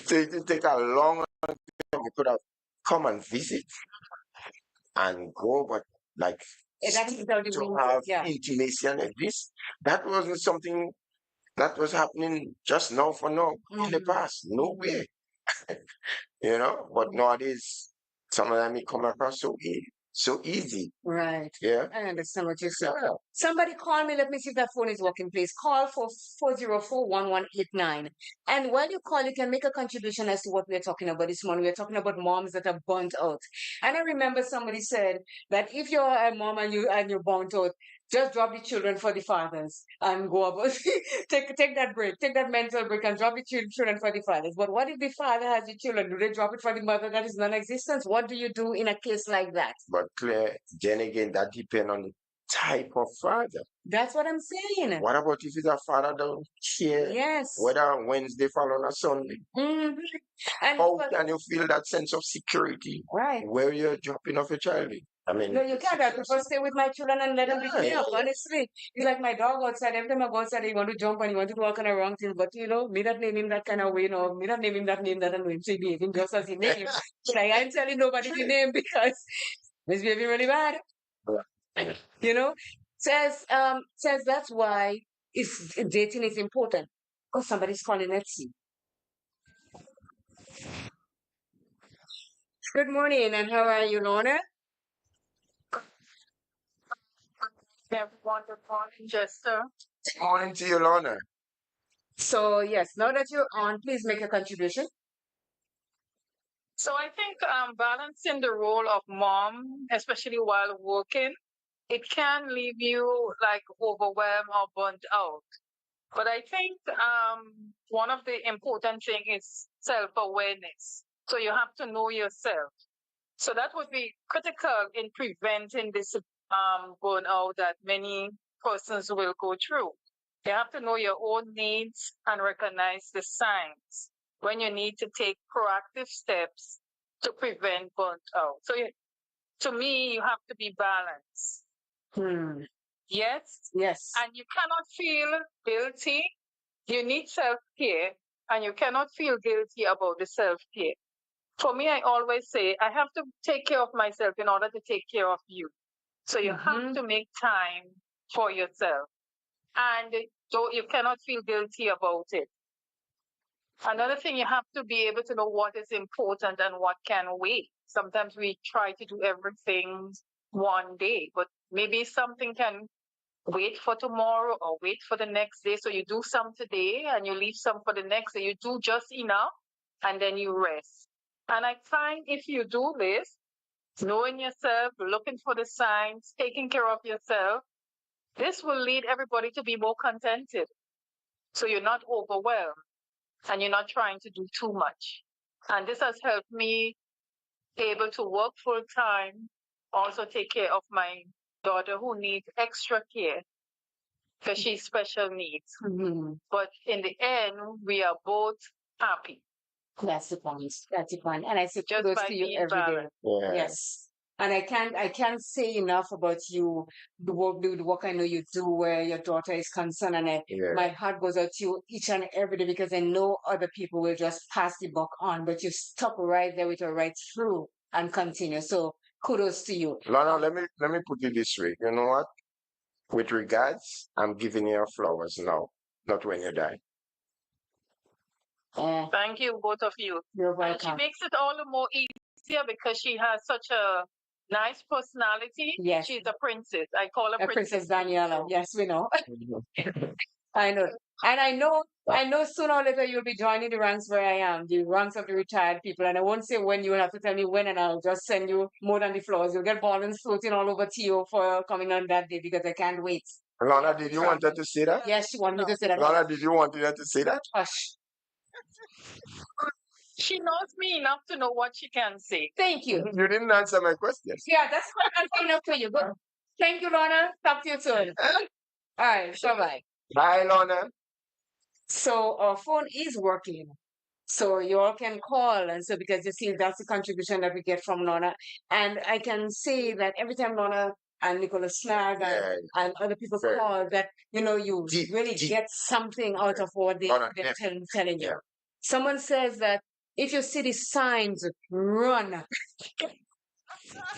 so it take a long time. We could have come and visit and go, but like That is how the to rules, have yeah. intimacy and this, that wasn't something that was happening just now for now in the past. No way. You know, but nowadays, some of them it come across so easy. Right. Yeah. I understand what you're saying. Yeah. Somebody call me. Let me see if that phone is working, please. Call for 404-1189. And while you call, you can make a contribution as to what we're talking about this morning. We're talking about moms that are burnt out. And I remember somebody said that if you're a mom and you're burnt out, just drop the children for the fathers and go about take that break, take that mental break and drop the children for the fathers. But what if the father has the children? Do they drop it for the mother that is non-existent? What do you do in a case like that? But Claire, then again, that depends on the type of father. That's what I'm saying. What about if it's a father don't care Yes. whether Wednesday fall on a Sunday? Mhm. And How can you feel that sense of security right. where you're dropping off a child? I mean, No, you can't. I prefer stay with my children and let them beat me up. yeah. Honestly, it's like my dog outside. Every time I go outside, he want to jump and he want to do all kind of wrong things. But me not name him that kind of way. No, me not name him that name that I know him. So he behaving just as he name. But I ain't telling nobody the name because he's behaving really bad. Says that's why dating is important. Oh, somebody's calling. Let's see. Good morning, and how are you, Lorna? Everyone, good morning, Jester. Morning to you, Lorna. So yes, now that you're on, please make a contribution. So I think balancing the role of mom, especially while working, it can leave you like overwhelmed or burnt out. But I think one of the important thing is self-awareness. So you have to know yourself. So that would be critical in preventing this burnout that many persons will go through. You have to know your own needs and recognize the signs when you need to take proactive steps to prevent burnt out. So to me, you have to be balanced. Hmm. Yes. Yes. And you cannot feel guilty You need self-care, and you cannot feel guilty about the self-care. For me, I always say I have to take care of myself in order to take care of you. So you have to make time for yourself, and you cannot feel guilty about it. Another thing, you have to be able to know what is important and what can wait. Sometimes we try to do everything one day, but maybe something can wait for tomorrow or wait for the next day. So you do some today and you leave some for the next day. You do just enough and then you rest. And I find if you do this, knowing yourself, looking for the signs, taking care of yourself, this will lead everybody to be more contented. So you're not overwhelmed and you're not trying to do too much. And this has helped me able to work full time, also take care of my daughter who needs extra care because she's special needs. But in the end, we are both happy. That's the point. That's the point. And I say Just kudos by to you being every day. balanced. Yeah. Yes. And I can't say enough about you, the work I know you do where your daughter is concerned. And Yeah. my heart goes out to you each and every day because I know other people will just pass the buck on, but you stuck right there with her right through and continue. So kudos to you. Lorna, let me put it this way. You know what? With regards, I'm giving you flowers now, not when you die. Thank you, both of you. You're And she welcome. makes it all the more easier because she has such a nice personality. Yes. She's a princess. I call her Princess Daniela. So- Yes, we know. I know. And I know sooner or later you'll be joining the ranks where I am, the ranks of the retired people. And I won't say when, you will have to tell me when, and I'll just send you more than the flowers. You'll get balloons floating all over Theo for coming on that day because I can't wait. Lorna, did you want her to say that? Yes, she wanted me to say that. Lorna, did you want her to say that? Hush. She knows me enough to know what she can say. Thank you. You didn't answer my question. Yeah, that's what I'm coming up for you. Good. Thank you, Lorna. Talk to you soon. All right. Bye-bye. Bye, Lorna. So our phone is working. So you all can call, and so because you see that's the contribution that we get from Lorna. And I can say that every time Lorna and Nicholas Snag and other people Fair. call, that you Deep, really deep. get something out of what Lorna, they're telling you. Yeah. Someone says that if you see the signs, run.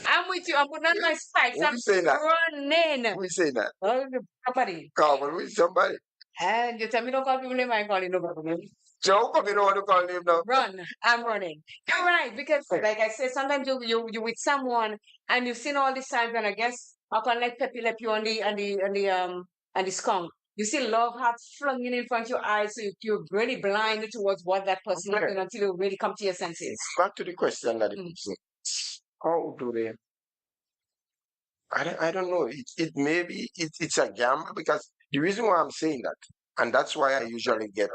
I'm with you. I'm putting on my spikes. Who I'm say that? running. We say that. Oh, somebody. Call with somebody. And you tell me don't call people name, I ain't calling nobody. Joe, come you don't want to call him now. Run. I'm running. You're right, because like I said, sometimes you with someone and you've seen all the signs, and I guess I can like Pepe Lep you on the skunk. You see love hearts flung in front of your eyes, so you're really blind towards what that person is doing until you really come to your senses. Back to the question that how do they? I don't know. It maybe it's a gamble, because the reason why I'm saying that, and that's why I usually get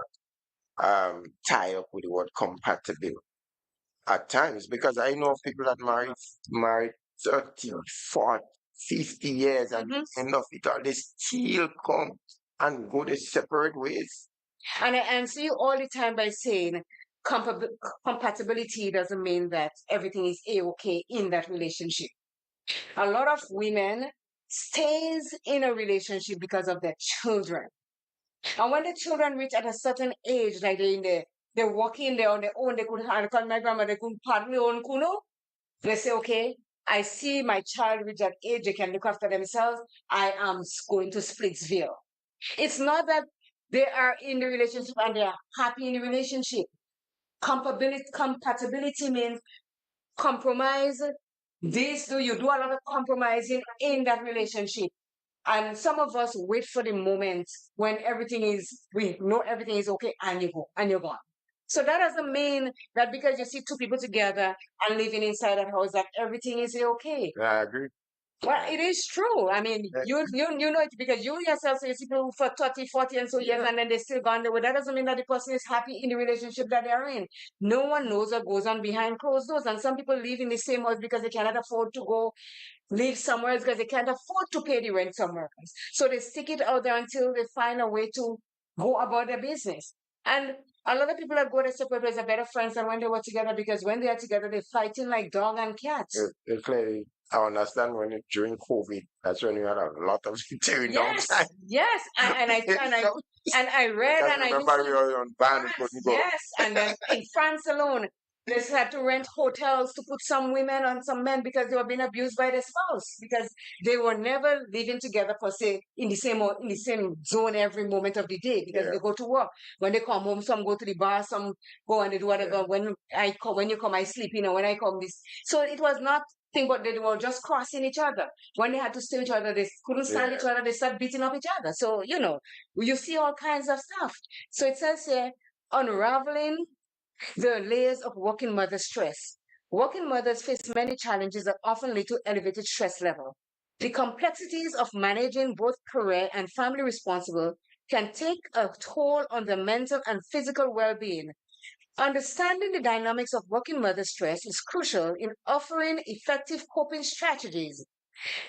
tied up with the word compatible at times, because I know of people that married 30, 40, 50 years, and end of it all, they still come and go their separate ways. And I answer you all the time by saying compatibility doesn't mean that everything is a-okay in that relationship. A lot of women stays in a relationship because of their children. And when the children reach at a certain age, like they're walking there on their own, they could have called my grandma, they could partly own kuno. They say, okay, I see my child reach that age, they can look after themselves. I am going to Splitsville. It's not that they are in the relationship and they are happy in the relationship. Compatibility means compromise. You do a lot of compromising in that relationship. And some of us wait for the moment when we know everything is okay, and you go, and you're gone. So that doesn't mean that because you see two people together and living inside that house that everything is okay. Yeah, I agree. Well, it is true. I mean, you know it because you yourself say people for 30, 40 and so years, and then they're still gone there. Well, that doesn't mean that the person is happy in the relationship that they're in. No one knows what goes on behind closed doors. And some people live in the same house because they cannot afford to go live somewhere else because they can't afford to pay the rent somewhere else. So they stick it out there until they find a way to go about their business. And a lot of people that go their separate ways are better friends than when they were together, because when they are together, they're fighting like dog and cat. They play I understand during COVID, that's when you had a lot of tearing down Yes, time. yes, and I read Because and I used remember we to were on ban, we France, couldn't go. yes, and then in France alone, they had to rent hotels to put some women and some men because they were being abused by their spouse because they were never living together per se in the same zone every moment of the day because Yeah. they go to work. When they come home, some go to the bar, some go and they do whatever. When you come, I sleep. When I come, this. So it was not thing, but they were just crossing each other. When they had to stay with each other, they couldn't stand each other. They started beating up each other. So you see all kinds of stuff. So it says here, unraveling the layers of working mother stress. Working mothers face many challenges that often lead to elevated stress level. The complexities of managing both career and family responsible can take a toll on their mental and physical well-being. Understanding the dynamics of working mother stress is crucial in offering effective coping strategies.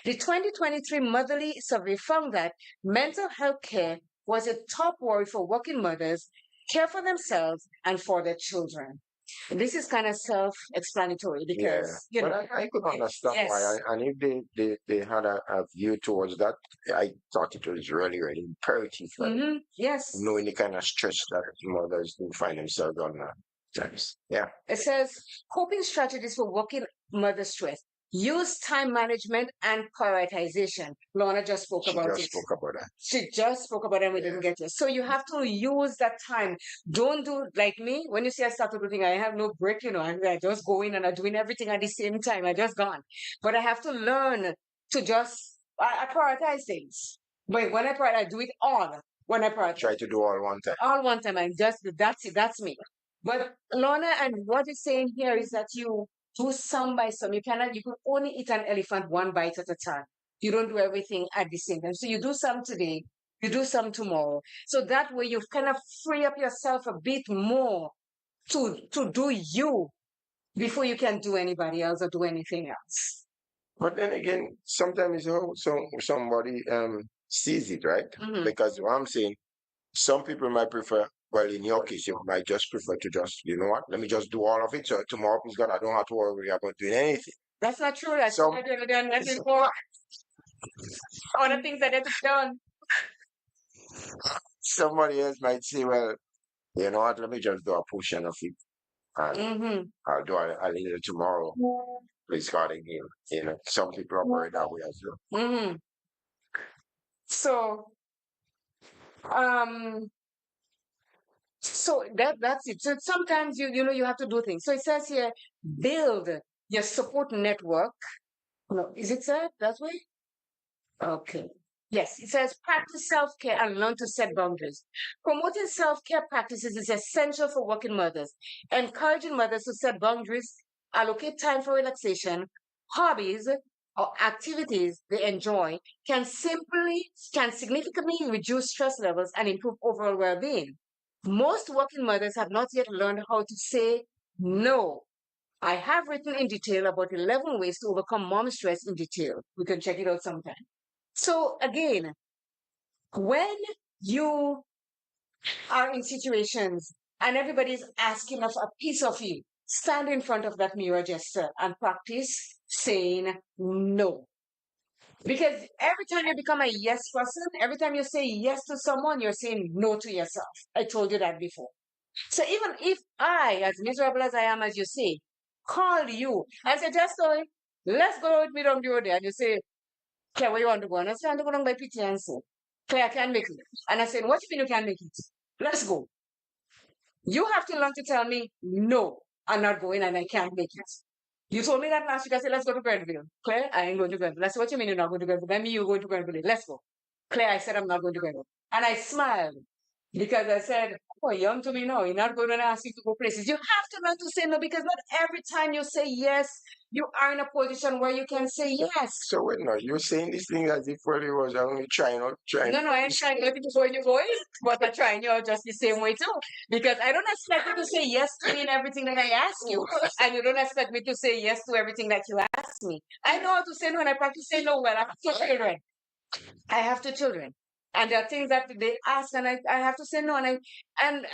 The 2023 Motherly Survey found that mental health care was a top worry for working mothers, care for themselves and for their children. This is kind of self-explanatory Yeah, because, but I could understand why. yes. And if they had a view towards that, I thought it was really, really imperative for them, Yes. knowing the kind of stress that mothers do find themselves on times. Yeah. It says coping strategies for working mother stress. Use time management and prioritization. Lorna just spoke She about just it. spoke about that. She just spoke about it and we didn't get it. So you have to use that time. Don't do like me. When you see I start to do things, I have no break, I just go in and I'm doing everything at the same time. I just gone. But I have to learn to I prioritize things. But when I prioritize, I do it all. When I prioritize. Try to do all one time. All one time. That's it. That's me. But Lorna, and what it's saying here is that you do some by some. You can only eat an elephant one bite at a time. You don't do everything at the same time. So you do some today, you do some tomorrow. So that way you kind of free up yourself a bit more to do you before you can do anybody else or do anything else. But then again, sometimes how somebody sees it, right? Because what I'm saying, some people might prefer, well, in your case, you might just prefer to just, you know what, let me just do all of it. So tomorrow is gone. I don't have to worry about doing anything. That's not true. That's Some, what I did nothing for. All the things that I have done. somebody else might say, well, you know what, let me just do a portion of it. And I'll do a little tomorrow. Please God again. Some people operate that way as well. So, so that's it. So sometimes you have to do things. So it says here, build your support network. No, is it said that way? Okay. Yes, it says practice self-care and learn to set boundaries. Promoting self-care practices is essential for working mothers. Encouraging mothers to set boundaries, allocate time for relaxation, hobbies, or activities they enjoy can significantly reduce stress levels and improve overall well-being. Most working mothers have not yet learned how to say no. I have written in detail about 11 ways to overcome mom stress in detail. We can check it out sometime. So again, when you are in situations and everybody's asking of a piece of you, stand in front of that mirror gesture and practice saying no. Because every time you become a yes person, every time you say yes to someone, you're saying no to yourself. I told you that before. So even if I, as miserable as I am, as you say, call you and say, Jester, let's go with me down the road there. And you say, Claire, where you want to go? And I say, I want to go down by pity and say, Claire, I can't make it. And I said, what do you mean you can't make it? Let's go. You have to learn to tell me, no, I'm not going and I can't make it. You told me that last week. I said, let's go to Grenville. Claire, I ain't going to Grenville. I said, what do you mean you're not going to Grenville? Then me, you're going to Grenville. Let's go. Claire, I said, I'm not going to Grenville. And I smiled because I said, oh, young to me, no, you're not going to ask you to go places. You have to learn to say no because not every time you say yes, you are in a position where you can say yes. So wait, no, you're saying this thing as if well it was only trying. No, I ain't trying to before you going, but I'm trying you just the same way too. Because I don't expect you to say yes to me in everything that I ask you, and you don't expect me to say yes to everything that you ask me. I know how to say no, and I practice saying no well. I have two children. And there are things that they ask, and I have to say no. And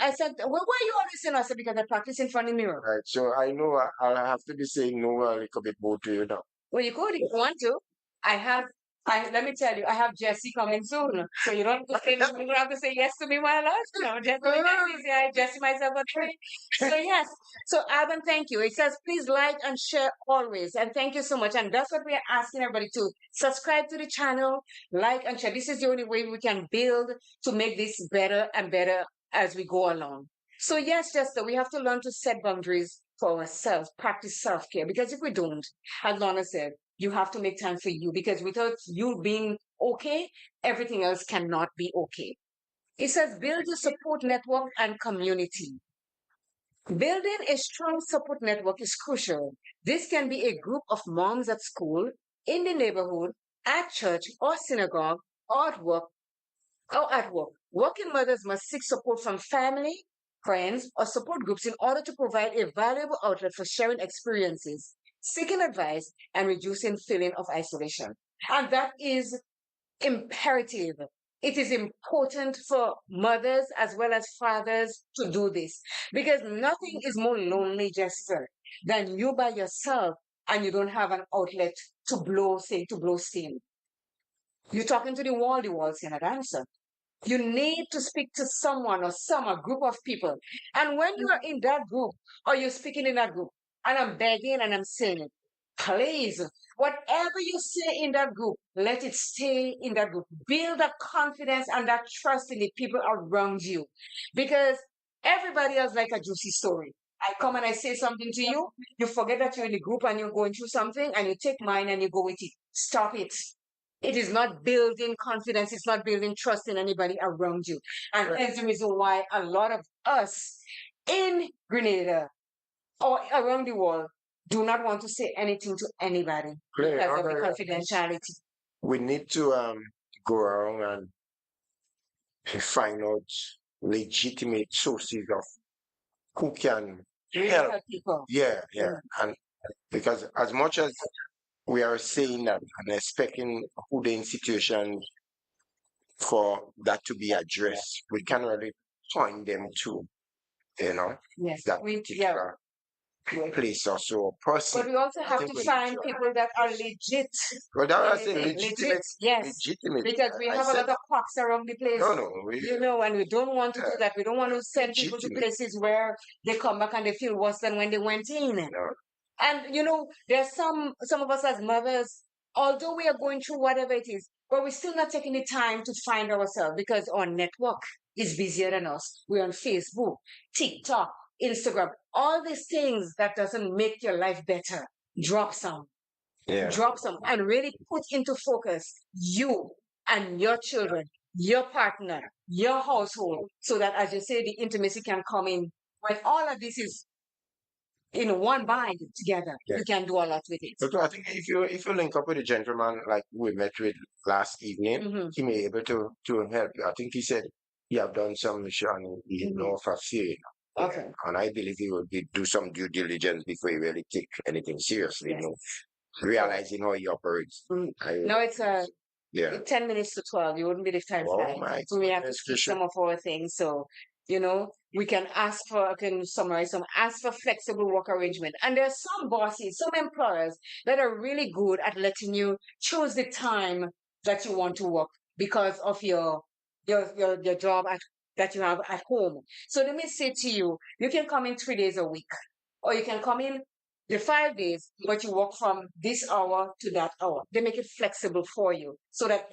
I said, well, why you always say no? I said, because I practice in front of the mirror. Right. So I know I'll have to be saying no a little bit more to you now. Well, you could if you want to. I have. Let me tell you, I have Jesse coming soon, so you don't have to say, you don't have to say yes to me while else. Just go ahead and say I Jesse myself a tree. So yes. So Alban, thank you. It says please like and share always, and thank you so much. And that's what we are asking everybody to subscribe to the channel, like and share. This is the only way we can build to make this better and better as we go along. So yes, Jester, we have to learn to set boundaries for ourselves, practice self-care. Because if we don't, as Lorna said, you have to make time for you because without you being okay, everything else cannot be okay. It says build a support network and community. Building a strong support network is crucial. This can be a group of moms at school, in the neighborhood, at church or synagogue, or at work. Working mothers must seek support from family, friends, or support groups in order to provide a valuable outlet for sharing experiences, seeking advice, and reducing feeling of isolation. And that is imperative. It is important for mothers as well as fathers to do this because nothing is more lonely, Jester, than you by yourself and you don't have an outlet to blow, say, to blow steam. You're talking to the wall cannot answer. You need to speak to someone or a group of people. And when you are in that group or you're speaking in that group, and I'm begging and I'm saying, please, whatever you say in that group, let it stay in that group. Build that confidence and that trust in the people around you. Because everybody else like a juicy story. I come and I say something to you, you forget that you're in the group and you're going through something, and you take mine and you go with it. Stop it. It is not building confidence. It's not building trust in anybody around you. And that's the reason why a lot of us in Grenada or around the world do not want to say anything to anybody because of the confidentiality. We need to go around and find out legitimate sources of who can help people. Yeah. And because as much as we are saying that and expecting who the institution for that to be addressed, we can really point them to, Yes, that we, particular place or so person. But we also have to find people that are legit. Well, that was legitimate. Legit, yes. Legitimate. Because we have a lot of quacks around the place. No, and we don't want to do that. We don't want to send people to places where they come back and they feel worse than when they went in. no. And there's some of us as mothers, although we are going through whatever it is, but we're still not taking the time to find ourselves because our network is busier than us. We're on Facebook, TikTok, Instagram, all these things that doesn't make your life better. Drop some. Yeah. Drop some and really put into focus you and your children, your partner, your household, so that as you say, the intimacy can come in. When all of this is in one bind together, Yeah. you can do a lot with it. So I think if you link up with a gentleman like we met with last evening, Mhm. he may be able to help you. I think he said he have done some mission and he know of a few. Okay. And I believe he would do some due diligence before he really take anything seriously, Yes. realizing how he operates. No, it's 10 minutes to 12. You wouldn't be the time Oh flying. my So we have to goodness speak gracious. some of our things. So, we can summarize ask for flexible work arrangement. And there's some bosses, some employers that are really good at letting you choose the time that you want to work because of your job that you have at home. So let me say to you, you can come in 3 days a week, or you can come in the 5 days, but you work from this hour to that hour. They make it flexible for you so that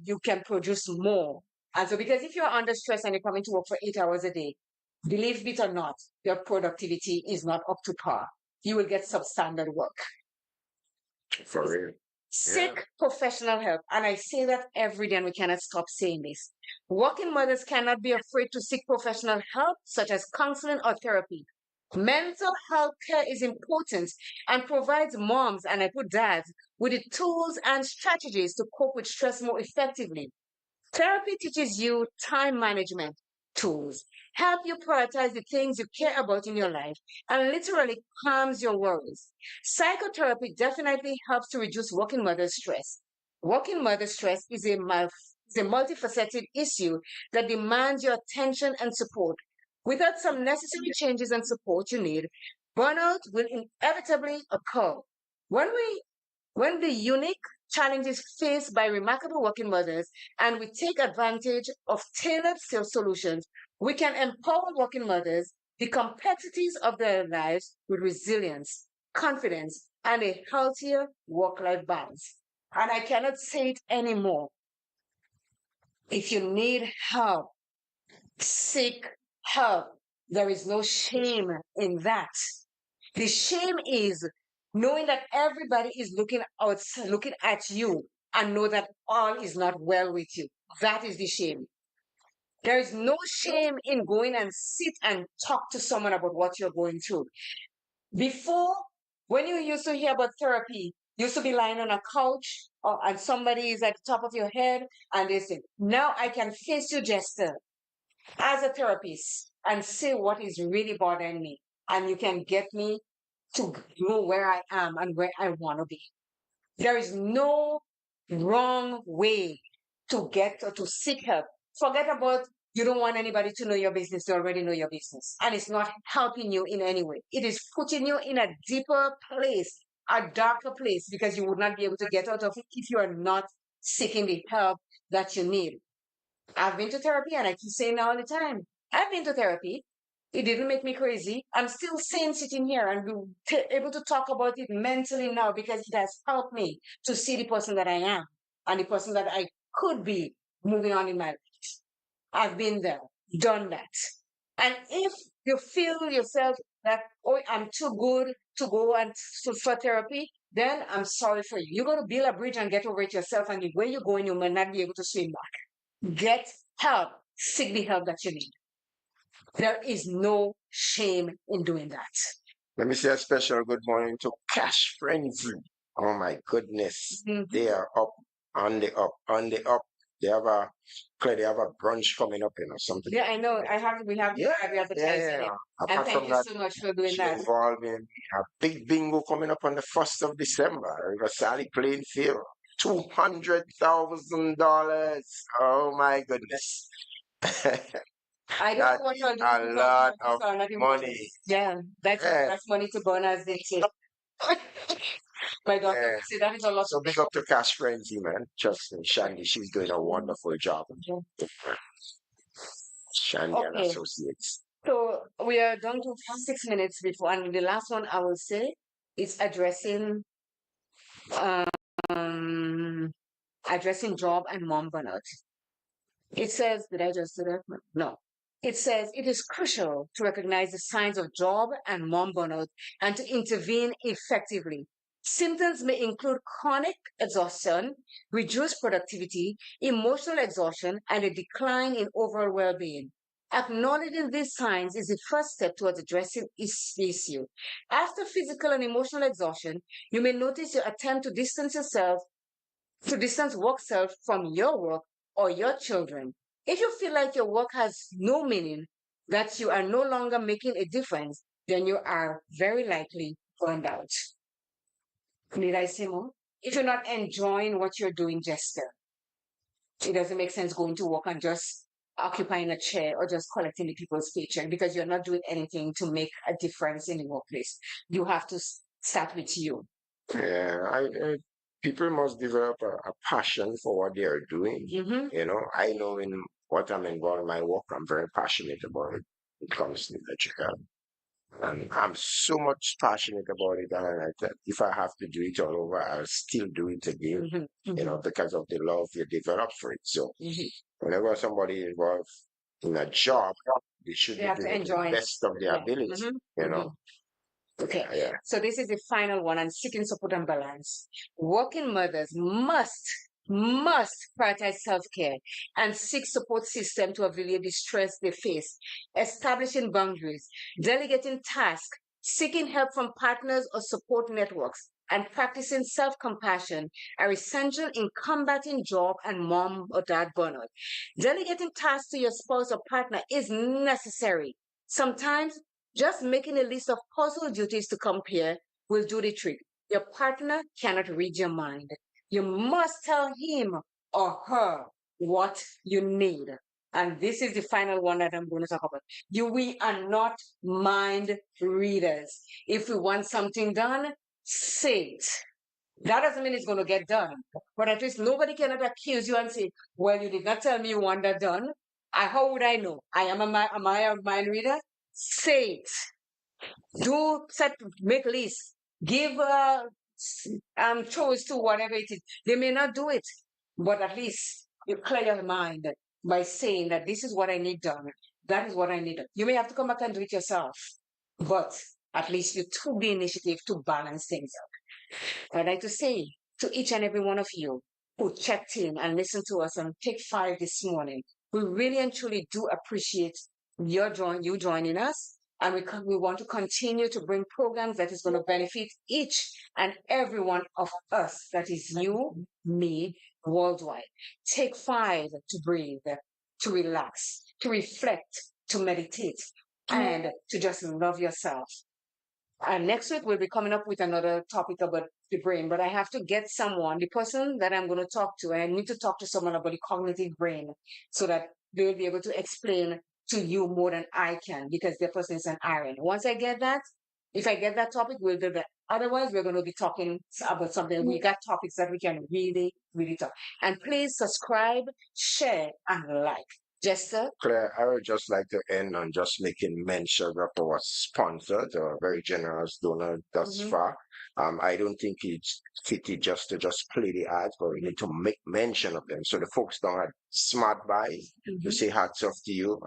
you can produce more. And so, because if you're under stress and you're coming to work for 8 hours a day, believe it or not, your productivity is not up to par. You will get substandard work. For real. Seek professional help. And I say that every day, and we cannot stop saying this. Working mothers cannot be afraid to seek professional help, such as counseling or therapy. Mental health care is important and provides moms, and I put dads, with the tools and strategies to cope with stress more effectively. Therapy teaches you time management tools, help you prioritize the things you care about in your life, and literally calms your worries. Psychotherapy definitely helps to reduce working mother stress. Working mother stress is a multifaceted issue that demands your attention and support. Without some necessary changes and support you need, burnout will inevitably occur. When we When the unique challenges faced by remarkable working mothers and we take advantage of tailored solutions, we can empower working mothers, the complexities of their lives with resilience, confidence, and a healthier work-life balance. And I cannot say it anymore. If you need help, seek help. There is no shame in that. The shame is knowing that everybody is looking at you and know that all is not well with you. That is the shame. There is no shame in going and sit and talk to someone about what you're going through. Before, when you used to hear about therapy, you used to be lying on a couch and somebody is at the top of your head and they say, now I can face you, Jester, as a therapist and say what is really bothering me. And you can get me to know where I am and where I want to be. There is no wrong way to get or to seek help. Forget about you don't want anybody to know your business. You already know your business. And it's not helping you in any way. It is putting you in a deeper place, a darker place, because you would not be able to get out of it if you are not seeking the help that you need. I've been to therapy and I keep saying all the time, I've been to therapy. It didn't make me crazy. I'm still sane sitting here and able to talk about it mentally now because it has helped me to see the person that I am and the person that I could be moving on in my life. I've been there, done that. And if you feel yourself that, oh, I'm too good to go and for therapy, then I'm sorry for you. You're going to build a bridge and get over it yourself. And where you're going, you may not be able to swim back. Get help. Seek the help that you need. There is no shame in doing that. Let me say a special good morning to Cash Frenzy. Oh my goodness. They are up, on the up, on the up. They have a brunch coming up, something. Yeah, I know. We have advertising it. And Apart thank from you that, so much for doing she that. involved in a big bingo coming up on the 1st of December. River Sally playing field. $200,000. Oh my goodness. I don't know what you'll do. A lot of money. Yeah, that's money to burn, as they say. My daughter would say that is a lot. So big up to Cash Frenzy, man. Trust me, Shandy, she's doing a wonderful job. Shandy and Okay. Associates. So we are down to 6 minutes before, and the last one I will say is addressing job and mom burnout. It says, did I just do that? No. It says it is crucial to recognize the signs of job and mom burnout and to intervene effectively. Symptoms may include chronic exhaustion, reduced productivity, emotional exhaustion, and a decline in overall well-being. Acknowledging these signs is the first step towards addressing this issue. After physical and emotional exhaustion, you may notice your attempt to distance work self from your work or your children. If you feel like your work has no meaning, that you are no longer making a difference, then you are very likely burned out. Need I say more? If you're not enjoying what you're doing, Jester, it doesn't make sense going to work and just occupying a chair or just collecting the people's paycheck because you're not doing anything to make a difference in the workplace. You have to start with you. Yeah, people must develop a passion for what they are doing. I know in what I'm involved in my work, I'm very passionate about it. It comes to electrical. And I'm so much passionate about it that if I have to do it all over, I'll still do it again, because of the love you develop for it. So whenever somebody involved in a job, they should be doing the best of their ability, Okay, Yeah. so this is the final one on seeking support and balance. Working mothers must prioritize self-care and seek support system to alleviate the stress they face, establishing boundaries, delegating tasks, seeking help from partners or support networks, and practicing self-compassion are essential in combating job and mom or dad burnout. Delegating tasks to your spouse or partner is necessary. Sometimes just making a list of household duties to compare will do the trick. Your partner cannot read your mind. You must tell him or her what you need. And this is the final one that I'm going to talk about. We are not mind readers. If we want something done, say it. That doesn't mean it's going to get done. But at least nobody cannot accuse you and say, well, you did not tell me you want that done. How would I know? Am I a mind reader? Say it. Make lists. Give choice to whatever it is. They may not do it, but at least you clear your mind by saying that this is what I need done. That is what I need. You may have to come back and do it yourself, but at least you took the initiative to balance things out. I'd like to say to each and every one of you who checked in and listened to us on Take 5 this morning, we really and truly do appreciate you joining us. And we want to continue to bring programs that is going to benefit each and every one of us. That is you, me, worldwide. Take 5 to breathe, to relax, to reflect, to meditate, and to just love yourself. And next week, we'll be coming up with another topic about the brain. But I have to get the person that I'm going to talk to, and I need to talk to someone about the cognitive brain so that they will be able to explain to you more than I can because their person is an iron. Once I get that, if I get that topic, we'll do that. Otherwise, we're going to be talking about something. We got topics that we can really, really talk. And please subscribe, share, and like. Jester? Claire, I would just like to end on just making mention of our sponsor, the very generous donor thus far. I don't think it's fitted just to just play the ads, but we need to make mention of them. So the folks down at Smart Buy, we say hats off to you.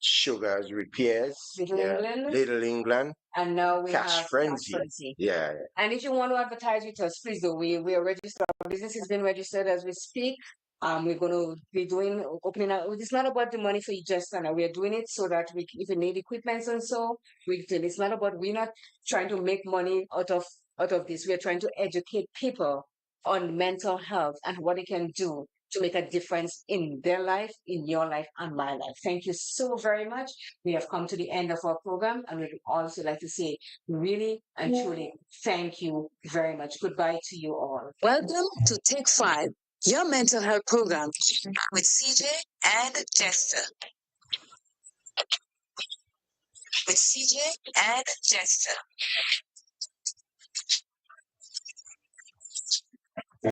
Sugars Repairs, Little England, and now we Cash have Frenzy. Cash Frenzy. Yeah. And if you want to advertise with us, please do. We are registered. Our business has been registered as we speak. We're going to be opening up. It's not about the money for you, just we are doing it so that if you need equipment and so, we do. It's not about, we're not trying to make money out of this. We are trying to educate people on mental health and what they can do to make a difference in their life, in your life, and my life. Thank you so very much. We have come to the end of our program, and we'd also like to say really and truly thank you very much. Goodbye to you all. Welcome to Take 5, your mental health program with CJ and Jester. With CJ and Jester.